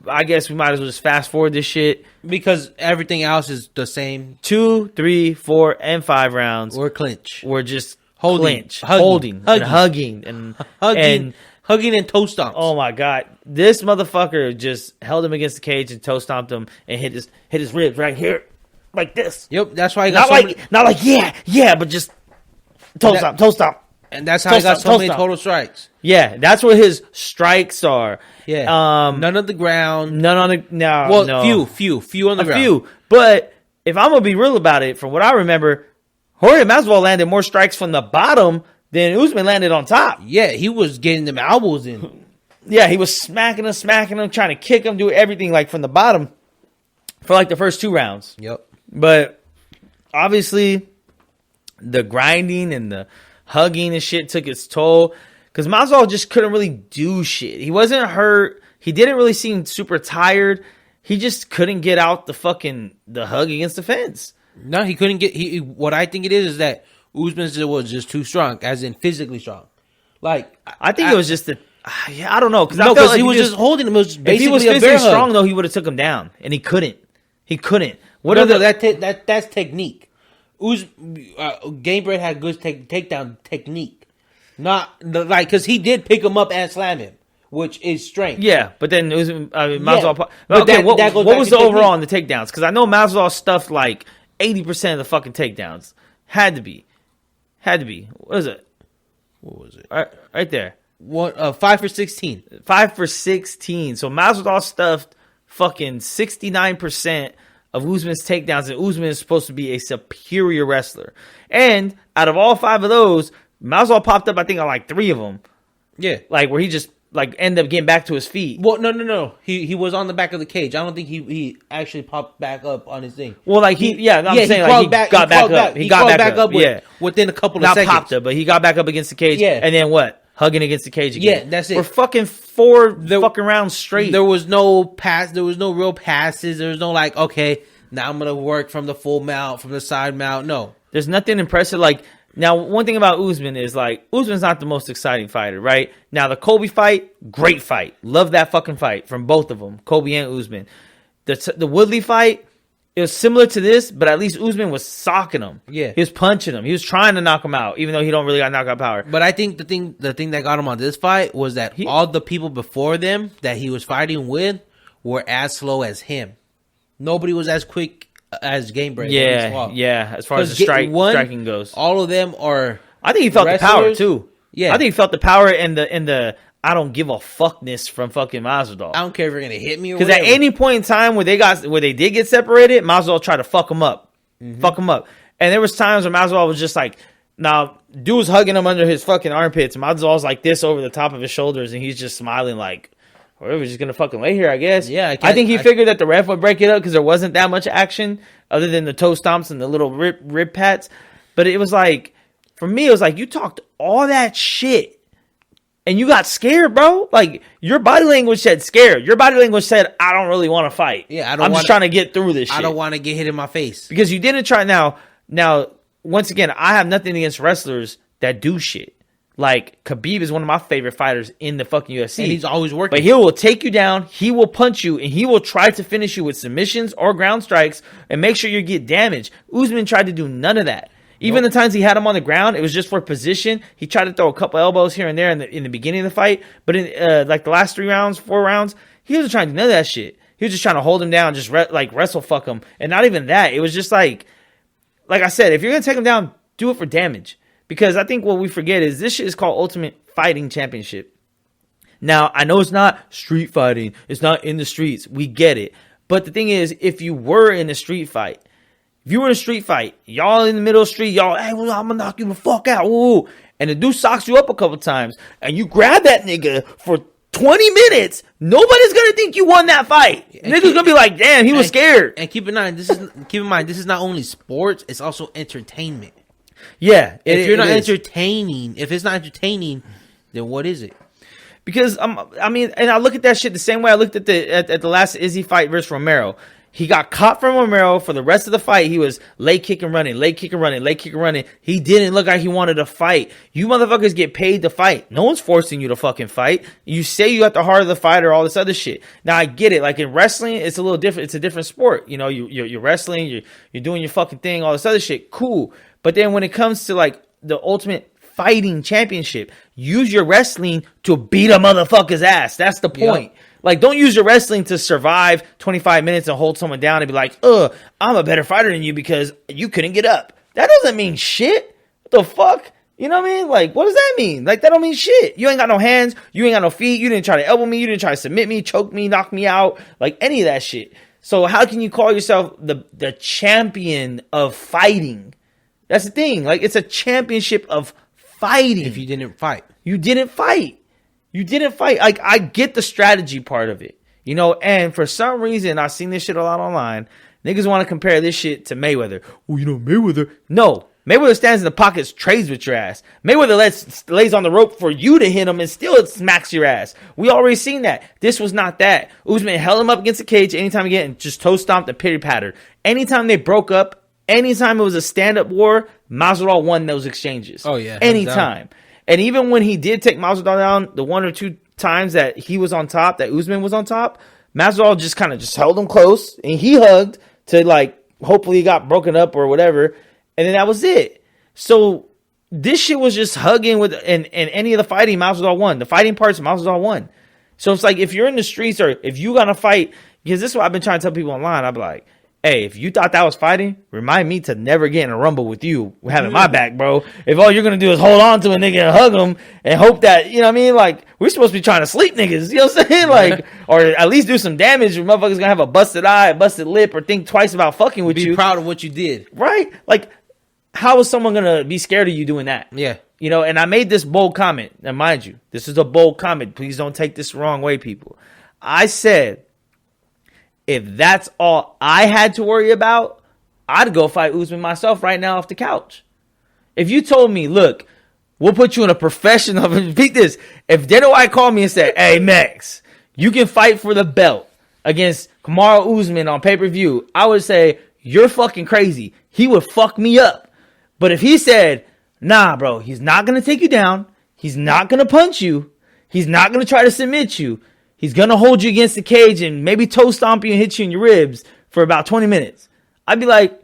I guess we might as well just fast forward this shit. Because everything else is the same. 2, 3, 4, and 5 rounds. Or clinch. We're just... Hugging and toe stomps. Oh my god, this motherfucker just held him against the cage and toe stomped him and hit his ribs right here, like this. Yep, that's why he got but just toe stomp, and that's how he got so many total strikes. Yeah, that's where his strikes are. Yeah, none on the ground, none on the no. Few on the ground. Few, but if I'm gonna be real about it, from what I remember, Jorge Masvidal landed more strikes from the bottom than Usman landed on top. Yeah, he was getting them elbows in. Yeah, he was smacking him, trying to kick him, do everything from the bottom for the first 2 rounds. Yep. But obviously, the grinding and the hugging and shit took its toll because Masvidal just couldn't really do shit. He wasn't hurt. He didn't really seem super tired. He just couldn't get out the hug against the fence. No, he couldn't get. What I think it is that Usman was just too strong, as in physically strong. I think it was just I don't know because he was just holding him. It was basically if he was physically strong though, he would have took him down, and he couldn't. That's technique. Gamebred had good takedown technique, not because he did pick him up and slam him, which is strength. Yeah, but then it was Masvidal. What was the overall on the takedowns? Because I know Masvidal stuffed 80% of the fucking takedowns. Had to be. What is it? What was it? Right there. 5 for 16. 5 for 16. So Masvidal stuffed fucking 69% of Usman's takedowns, and Usman is supposed to be a superior wrestler. And out of all 5 of those, Masvidal popped up, I think, on like 3 of them. Yeah. Like where he just like ended up getting back to his feet. Well, no. He was on the back of the cage. I don't think he actually popped back up on his thing. Well, like I'm saying like he got back up. He got back up. Within a couple of Not seconds. popped up, but he got back up against the cage. Yeah. And then what? Hugging against the cage again. Yeah, that's it. For fucking 4 fucking rounds straight. There was no pass. There was no real passes. There was no like, okay, now I'm gonna work from the full mount, from the side mount. No, there's nothing impressive. Like now, one thing about Usman is like Usman's not the most exciting fighter, right? Now the Kobe fight, great fight. Love that fucking fight from both of them, Kobe and Usman. The Woodley fight, it was similar to this, but at least Usman was socking him. Yeah, he was punching him. He was trying to knock him out, even though he don't really got knockout power. But I think the thing that got him on this fight was that all the people before them that he was fighting with were as slow as him. Nobody was as quick as Gamebreaker. Yeah. As far as the striking goes, all of them are. I think he felt the power too. Yeah, I think he felt the power and the I don't give a fuckness from fucking Masvidal. I don't care if you're gonna hit me or because whatever. at any point in time where they did get separated, Masvidal tried to fuck him up, and there was times where Masvidal was just like, now dude was hugging him under his fucking armpits, and Masvidal's like this over the top of his shoulders, and he's just smiling like, we're just gonna fucking lay here, I guess. Yeah, I think he figured that the ref would break it up because there wasn't that much action other than the toe stomps and the little rib pats. But it was like, for me, it was like you talked all that shit and you got scared, bro. Like your body language said scared. Your body language said, I don't really want to fight. Yeah, I'm just trying to get through this shit. I don't want to get hit in my face because you didn't try. Now, once again, I have nothing against wrestlers that do shit. Like, Khabib is one of my favorite fighters in the fucking UFC. And he's always working. But he will take you down, he will punch you, and he will try to finish you with submissions or ground strikes and make sure you get damaged. Usman tried to do none of that. Even the times he had him on the ground, it was just for position. He tried to throw a couple elbows here and there in the beginning of the fight. But in like the last 4 rounds, he wasn't trying to do none of that shit. He was just trying to hold him down, just wrestle fuck him. And not even that. It was just like I said, if you're going to take him down, do it for damage. Because I think what we forget is this shit is called Ultimate Fighting Championship. Now, I know it's not street fighting. It's not in the streets. We get it. But the thing is, if you were in a street fight, y'all in the middle of the street, y'all, hey, well, I'm going to knock you the fuck out. Ooh. And the dude socks you up a couple times, and you grab that nigga for 20 minutes, nobody's going to think you won that fight. Nigga's going to be like, damn, he was scared. And keep in mind, this is not only sports, it's also entertainment. Yeah, if it's not entertaining, then what is it? Because I mean, and I look at that shit the same way I looked at the last Izzy fight versus Romero. He got caught from Romero for the rest of the fight. He was leg kick and running. He didn't look like he wanted to fight. You motherfuckers get paid to fight. No one's forcing you to fucking fight. You say you got the heart of the fighter, all this other shit. Now I get it. Like in wrestling, it's a little different. It's a different sport. You know, you're wrestling. You're doing your fucking thing. All this other shit. Cool. But then when it comes to like the Ultimate Fighting Championship, use your wrestling to beat a motherfucker's ass. That's the point. Yep. Like, don't use your wrestling to survive 25 minutes and hold someone down and be like, I'm a better fighter than you because you couldn't get up. That doesn't mean shit. What the fuck? You know what I mean? Like, what does that mean? Like, that don't mean shit. You ain't got no hands. You ain't got no feet. You didn't try to elbow me. You didn't try to submit me, choke me, knock me out. Like, any of that shit. So how can you call yourself the champion of fighting? That's the thing. Like, it's a championship of fighting. If you didn't fight. You didn't fight. Like, I get the strategy part of it. You know, and for some reason, I've seen this shit a lot online. Niggas want to compare this shit to Mayweather. Well, you know, Mayweather. No. Mayweather stands in the pockets, trades with your ass. Mayweather lays on the rope for you to hit him and still smacks your ass. We already seen that. This was not that. Usman held him up against the cage anytime again and just toe stomped and pity pattered. Anytime they broke up, anytime it was a stand-up war, Masvidal won those exchanges. Oh, yeah. Anytime. And even when he did take Masvidal down, the 1 or 2 times that he was on top, that Usman was on top, Masvidal just kind of just held him close, and he hugged to, like, hopefully he got broken up or whatever, and then that was it. So this shit was just hugging with, and any of the fighting, Masvidal won. The fighting parts, Masvidal won. So it's like, if you're in the streets or if you got to fight, because this is what I've been trying to tell people online, I'm like, hey, if you thought that was fighting, remind me to never get in a rumble with you having my back, bro. If all you're going to do is hold on to a nigga and hug him and hope that, you know what I mean? Like, we're supposed to be trying to sleep niggas, you know what I'm saying? Like, or at least do some damage. Your motherfucker's going to have a busted eye, a busted lip, or think twice about fucking with you. Be proud of what you did. Right? Like, how is someone going to be scared of you doing that? Yeah. You know, and I made this bold comment. And mind you, this is a bold comment. Please don't take this the wrong way, people. I said, if that's all I had to worry about, I'd go fight Usman myself right now off the couch. If you told me, look, we'll put you in a professional, repeat this. If Dana White called me and said, hey, Max, you can fight for the belt against Kamaru Usman on pay-per-view, I would say, you're fucking crazy. He would fuck me up. But if he said, nah, bro, he's not going to take you down. He's not going to punch you. He's not going to try to submit you. He's going to hold you against the cage and maybe toe stomp you and hit you in your ribs for about 20 minutes. I'd be like,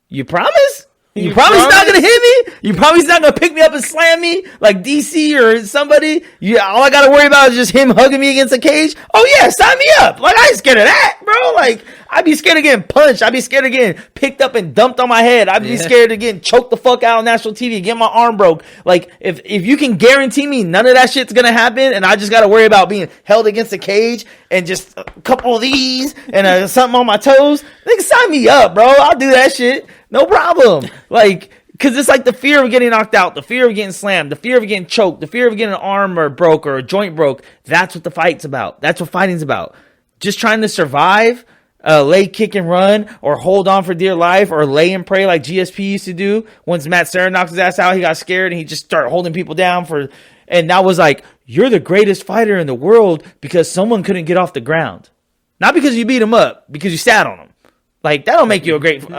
you promise? You promise he's not going to hit me? You promise he's not going to pick me up and slam me like DC or somebody? All I got to worry about is just him hugging me against the cage? Oh, yeah, sign me up. Like, I ain't scared of that, bro. Like, I'd be scared of getting punched. I'd be scared of getting picked up and dumped on my head. I'd be scared of getting choked the fuck out on national TV, get my arm broke. Like, if you can guarantee me none of that shit's going to happen and I just got to worry about being held against the cage and just a couple of these and something on my toes, nigga, sign me up, bro. I'll do that shit. No problem. Like, because it's like the fear of getting knocked out, the fear of getting slammed, the fear of getting choked, the fear of getting an arm or broke or a joint broke. That's what the fight's about. That's what fighting's about. Just trying to survive, lay, kick, and run, or hold on for dear life, or lay and pray like GSP used to do. Once Matt Serra knocked his ass out, he got scared and he just started holding people down and that was like, you're the greatest fighter in the world because someone couldn't get off the ground. Not because you beat him up, because you sat on him. Like, that don't make you a great, no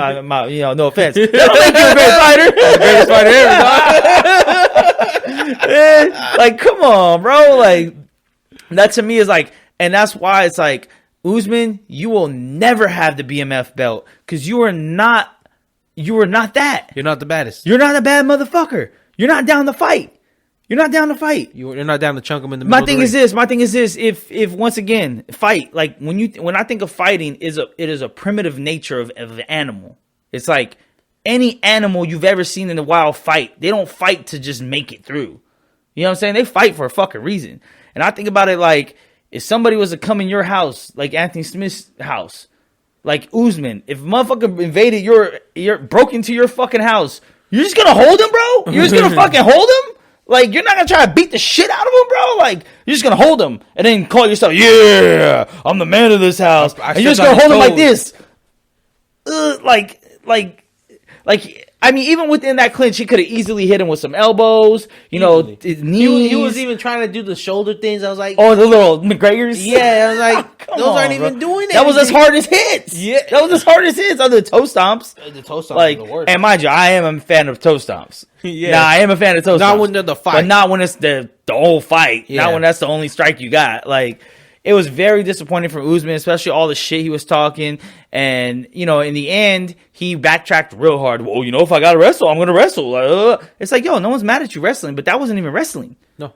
offense. That don't make you a great fighter. The greatest fighter ever, dog. Like, come on, bro. Like, that to me is like, and that's why it's like, Usman, you will never have the BMF belt because you are not that. You're not the baddest. You're not a bad motherfucker. You're not down to fight. You're not down to fight. You're not down to chunk him in the middle. My thing is this. If once again, fight, like when I think of fighting, it is a primitive nature of the animal. It's like any animal you've ever seen in the wild fight. They don't fight to just make it through. You know what I'm saying? They fight for a fucking reason. And I think about it like, if somebody was to come in your house, like Anthony Smith's house, like Usman, if motherfucker invaded your broke into your fucking house, you're just gonna hold him, bro? You're just gonna fucking hold him? Like, you're not gonna try to beat the shit out of him, bro? Like, you're just gonna hold him and then call yourself, yeah, I'm the man of this house. And you're just gonna hold him like this. I mean, even within that clinch, he could have easily hit him with some elbows, his knees. He was even trying to do the shoulder things. I was like, oh, the little McGregors? Yeah, I was like, those aren't even doing anything. That was his hardest hits. Yeah. That was his hardest hits, other than toe stomps. The toe stomps like, are the worst. And mind you, I am a fan of toe stomps. Yeah. Nah, I am a fan of toe stomps. Not when they're the fight. But not when it's the whole fight. Yeah. Not when that's the only strike you got. Like, it was very disappointing for Usman, especially all the shit he was talking. And, in the end, he backtracked real hard. Well, if I got to wrestle, I'm going to wrestle. It's like, yo, no one's mad at you wrestling, but that wasn't even wrestling. No.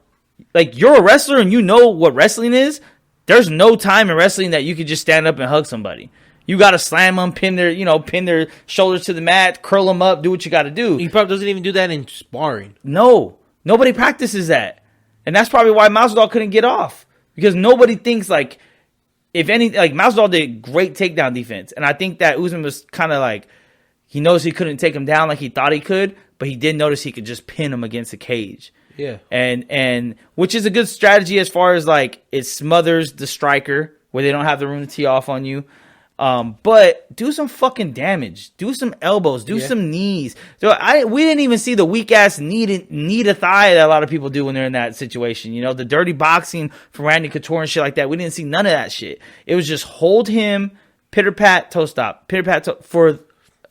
Like, you're a wrestler and you know what wrestling is. There's no time in wrestling that you could just stand up and hug somebody. You got to slam them, pin their shoulders to the mat, curl them up, do what you got to do. He probably doesn't even do that in sparring. No. Nobody practices that. And that's probably why Masvidal couldn't get off. Because nobody thinks, like, if any, like, Masvidal did great takedown defense. And I think that Usman was kind of like, he knows he couldn't take him down like he thought he could, but he did notice he could just pin him against the cage. Yeah. And which is a good strategy as far as, like, it smothers the striker where they don't have the room to tee off on you. But do some fucking damage. Do some elbows. Do some knees. So we didn't even see the weak ass knee to thigh that a lot of people do when they're in that situation. The dirty boxing from Randy Couture and shit like that. We didn't see none of that shit. It was just hold him, pitter pat, toe stop, pitter pat.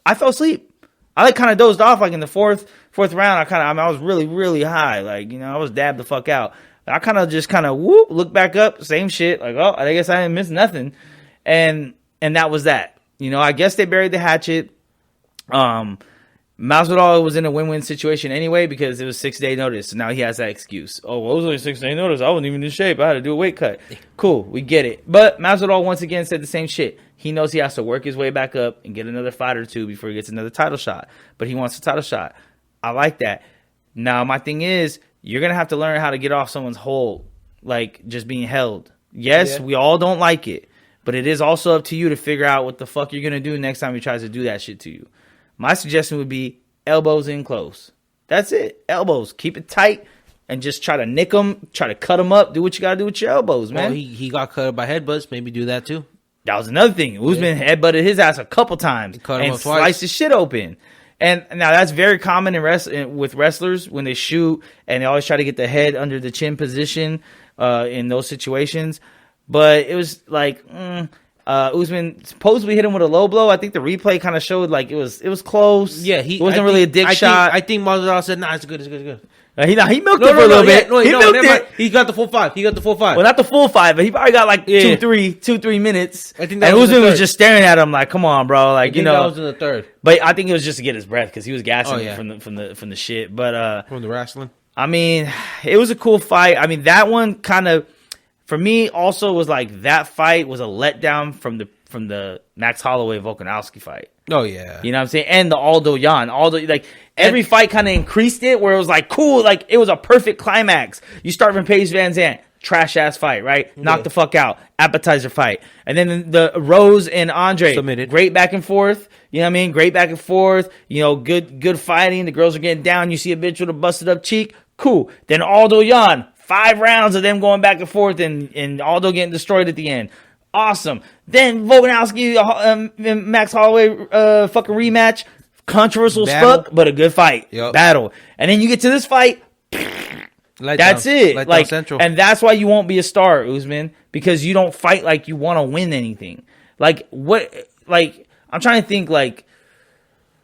I fell asleep. I kind of dozed off like in the fourth round. I was really really high. Like I was dabbed the fuck out. I kind of look back up, same shit. Like I guess I didn't miss nothing, and that was that. I guess they buried the hatchet. Masvidal was in a win-win situation anyway because it was 6-day notice. So now he has that excuse. Oh, well, it was only 6-day notice. I wasn't even in shape. I had to do a weight cut. Cool, we get it. But Masvidal once again said the same shit. He knows he has to work his way back up and get another fight or two before he gets another title shot. But he wants a title shot. I like that. Now, my thing is, you're going to have to learn how to get off someone's hold, like just being held. Yes, we all don't like it. But it is also up to you to figure out what the fuck you're going to do next time he tries to do that shit to you. My suggestion would be elbows in close. That's it. Elbows. Keep it tight and just try to nick them, try to cut them up. Do what you got to do with your elbows, man. Well, he got cut by headbutts. Maybe do that too. That was another thing. Usman headbutted his ass a couple times and sliced his shit open. And now that's very common with wrestlers when they shoot and they always try to get the head under the chin position in those situations. But it was like Usman supposedly hit him with a low blow. I think the replay kind of showed like it was close. Yeah, it wasn't really a dick shot. I think Masvidal said, "Nah, it's good, it's good, it's good." He milked it for a little bit. He milked it. He got the full 5. Well, not the full 5, but he probably got like 2-3 minutes. I think that and Usman was just staring at him like, "Come on, bro!" Like that was in the third. But I think it was just to get his breath because he was gassing from the shit. But from the wrestling. I mean, it was a cool fight. I mean, that one kind of for me also was like that fight was a letdown from the Max Holloway Volkanovski fight. Oh yeah, you know what I'm saying, and the Aldo like every fight kind of increased it where it was like cool, like it was a perfect climax. You start from Paige Van Zandt, trash ass fight, right? Knock the fuck out, appetizer fight, and then the Rose and Andre, submitted, great back and forth. You know what I mean? Great back and forth. You know, good fighting. The girls are getting down. You see a bitch with a busted up cheek, cool. Then Aldo Jan, 5 rounds of them going back and forth, and Aldo getting destroyed at the end. Awesome. Then Volkanovski, Max Holloway fucking rematch. Controversial as fuck, but a good fight. Yep. Battle. And then you get to this fight. That's it. Like, Central. And that's why you won't be a star, Usman, because you don't fight like you want to win anything. Like, what? Like, I'm trying to think, like,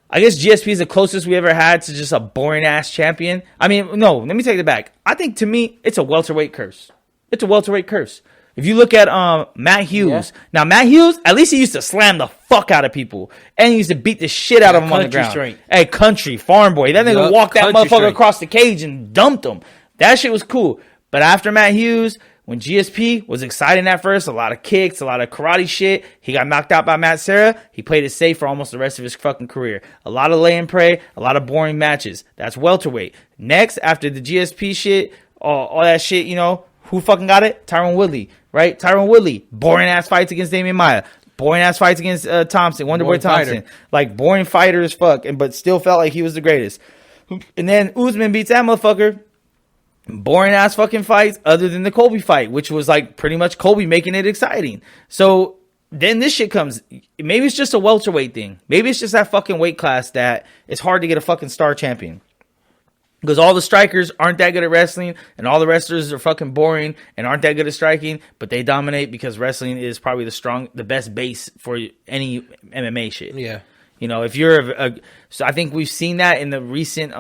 I guess GSP is the closest we ever had to just a boring-ass champion. I mean, no, let me take it back. I think, to me, it's a welterweight curse. It's a welterweight curse. If you look at Matt Hughes, now Matt Hughes, at least he used to slam the fuck out of people, and he used to beat the shit out of them on the ground. Strength. Hey, country farm boy, that nigga walked that motherfucker across the cage and dumped him. That shit was cool. But after Matt Hughes, when GSP was exciting at first, a lot of kicks, a lot of karate shit, he got knocked out by Matt Serra. He played it safe for almost the rest of his fucking career. A lot of lay and pray, a lot of boring matches. That's welterweight. Next, after the GSP shit, all that shit, you know, who fucking got it? Tyron Woodley, right? Tyron Woodley, boring ass fights against Damian Maia, boring ass fights against Thompson, Wonderboy Thompson, like boring fighter as fuck, but still felt like he was the greatest. And then Usman beats that motherfucker. Boring ass fucking fights, other than the Colby fight, which was like pretty much Colby making it exciting. So then this shit comes. Maybe it's just a welterweight thing. Maybe it's just that fucking weight class that it's hard to get a fucking star champion. Because all the strikers aren't that good at wrestling, and all the wrestlers are fucking boring and aren't that good at striking, but they dominate because wrestling is probably the best base for any MMA shit. Yeah. You know, if you're so I think we've seen that in the recent,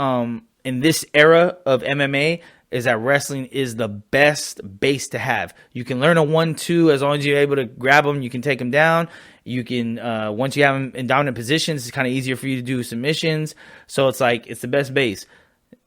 in this era of MMA, is that wrestling is the best base to have. You can learn a 1-2 as long as you're able to grab them, you can take them down. You can, once you have them in dominant positions, it's kind of easier for you to do submissions. So it's like, it's the best base.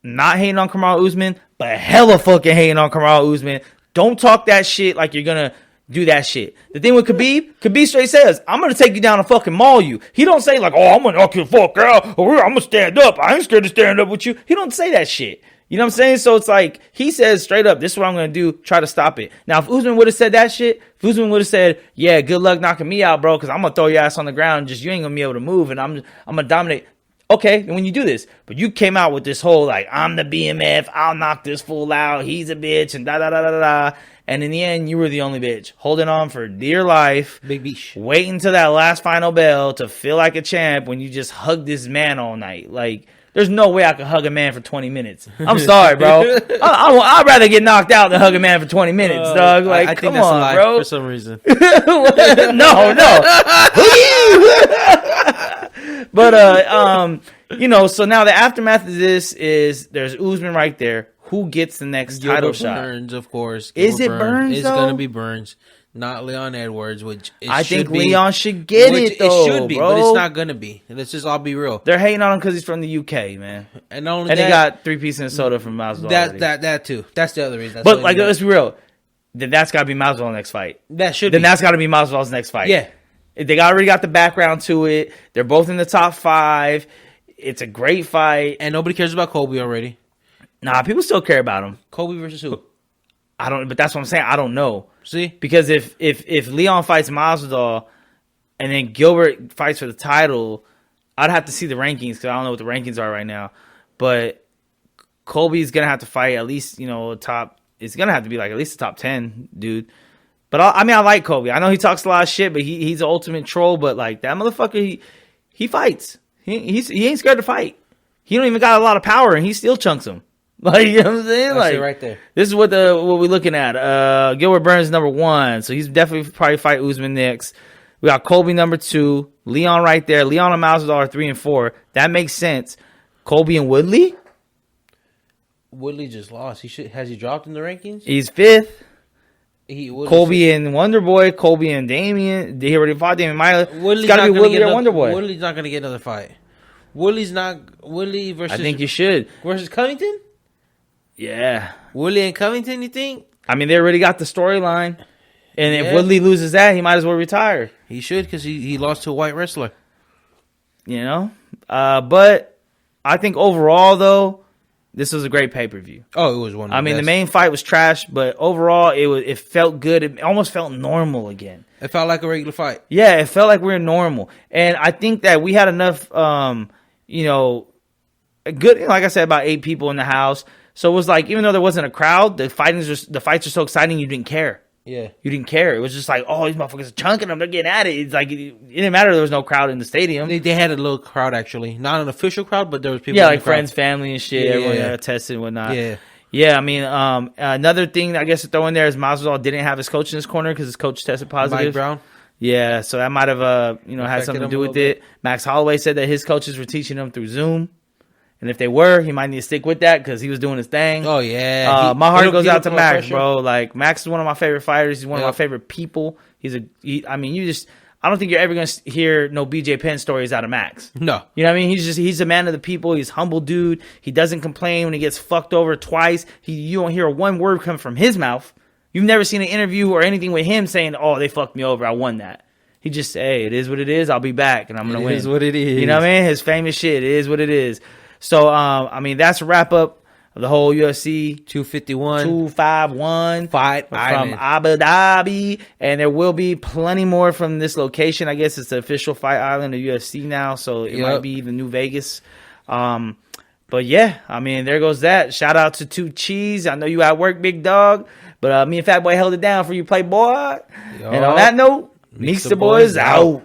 Not hating on Kamaru Usman, but hella fucking hating on Kamaru Usman. Don't talk that shit like you're gonna do that shit. The thing with Khabib straight says, I'm gonna take you down and fucking maul you. He don't say like, oh, I'm gonna knock you the fuck out, or I'm gonna stand up. I ain't scared to stand up with you. He don't say that shit. You know what I'm saying? So it's like, he says straight up, this is what I'm gonna do, try to stop it. Now, if Usman would have said that shit, if Usman would have said, yeah, good luck knocking me out, bro, because I'm gonna throw your ass on the ground, just you ain't gonna be able to move, and I'm gonna dominate. Okay, when you do this, but you came out with this whole like, I'm the BMF, I'll knock this fool out, he's a bitch, and da da da da da. And in the end, you were the only bitch, holding on for dear life, big bitch, waiting till that last final bell to feel like a champ when you just hugged this man all night. Like, there's no way I could hug a man for 20 minutes. I'm sorry, bro. I'd rather get knocked out than hug a man for 20 minutes, dog. Like, I come think that's on, a lie bro. For some reason. No. But you know, so now the aftermath of this is there's Usman right there. Who gets the next title shot? Burns, of course. Is it Burns? It's gonna be Burns. not Leon Edwards, which I think Leon should get it, though. It should be, bro. but it's not gonna be. Let's just all be real. They're hating on him because he's from the UK, man. And not only they got 3-piece Minnesota from Masvidal. That too. That's the other reason. But like, let's be real. Then that's got to be Masvidal's next fight. That's got to be Masvidal's next fight. Yeah. They already got the background to it. They're both in the top 5. It's a great fight. And nobody cares about Kobe already. Nah, people still care about him. Kobe versus who? I don't. But that's what I'm saying. I don't know. See? Because if Leon fights Masvidal and then Gilbert fights for the title, I'd have to see the rankings because I don't know what the rankings are right now. But Kobe's going to have to fight at least, top. It's going to have to be like at least the top 10, dude. But I like Kobe. I know he talks a lot of shit, but he's the ultimate troll. But like that motherfucker, he fights. He ain't scared to fight. He don't even got a lot of power, and he still chunks him. Like, you know what I'm saying? That's it right there. This is what we're looking at. Gilbert Burns is number 1, so he's definitely probably fight Usman next. We got Colby number 2, Leon right there. Leon and Masvidal are 3 and 4. That makes sense. Colby and Woodley. Woodley just lost. Has he dropped in the rankings? He's 5th. Colby and Wonderboy. Colby and Damian. He already fought Damian Maia. It's got to be Woodley or Wonderboy. Woodley's not going to get another fight. Woodley versus. I think you should versus Covington. Yeah, Woodley and Covington. You think? I mean, they already got the storyline, and if Woodley loses that, he might as well retire. He should because he lost to a white wrestler. But I think overall though, this was a great pay-per-view. Oh, it was one. I mean, the main fight was trash, but overall, it felt good. It almost felt normal again. It felt like a regular fight. Yeah, it felt like we were normal, and I think that we had enough. Good. Like I said, about 8 people in the house. So it was like, even though there wasn't a crowd, the fights are so exciting, you didn't care. Yeah. You didn't care. It was just like, oh, these motherfuckers are chunking them. They're getting at it. It's like, it didn't matter there was no crowd in the stadium. They had a little crowd, actually. Not an official crowd, but there was people. Yeah, like friends, family, and shit. Everyone got tested and whatnot. Yeah. Yeah, I mean, another thing I guess to throw in there is Masvidal didn't have his coach in his corner because his coach tested positive. Mike Brown. Yeah, so that might have had something to do with it. Max Holloway said that his coaches were teaching him through Zoom. And if they were, he might need to stick with that because he was doing his thing. Oh, yeah. My heart goes out to Max, bro. Like, Max is one of my favorite fighters. He's one of my favorite people. I don't think you're ever going to hear no BJ Penn stories out of Max. No. You know what I mean? He's a man of the people. He's a humble dude. He doesn't complain when he gets fucked over twice. You don't hear one word come from his mouth. You've never seen an interview or anything with him saying, oh, they fucked me over. I won that. He just say, hey, it is what it is. I'll be back and I'm going to win. It is what it is. You know what I mean? His famous shit. It is what it is. So, that's a wrap up of the whole UFC 251 Fight from Island. Abu Dhabi. And there will be plenty more from this location. I guess it's the official Fight Island of UFC now. So it might be the new Vegas. But yeah, I mean, there goes that. Shout out to Two Cheese. I know you at work, big dog. But me and Fat Boy held it down for you, Playboy. And on that note, Mixta Boyz out.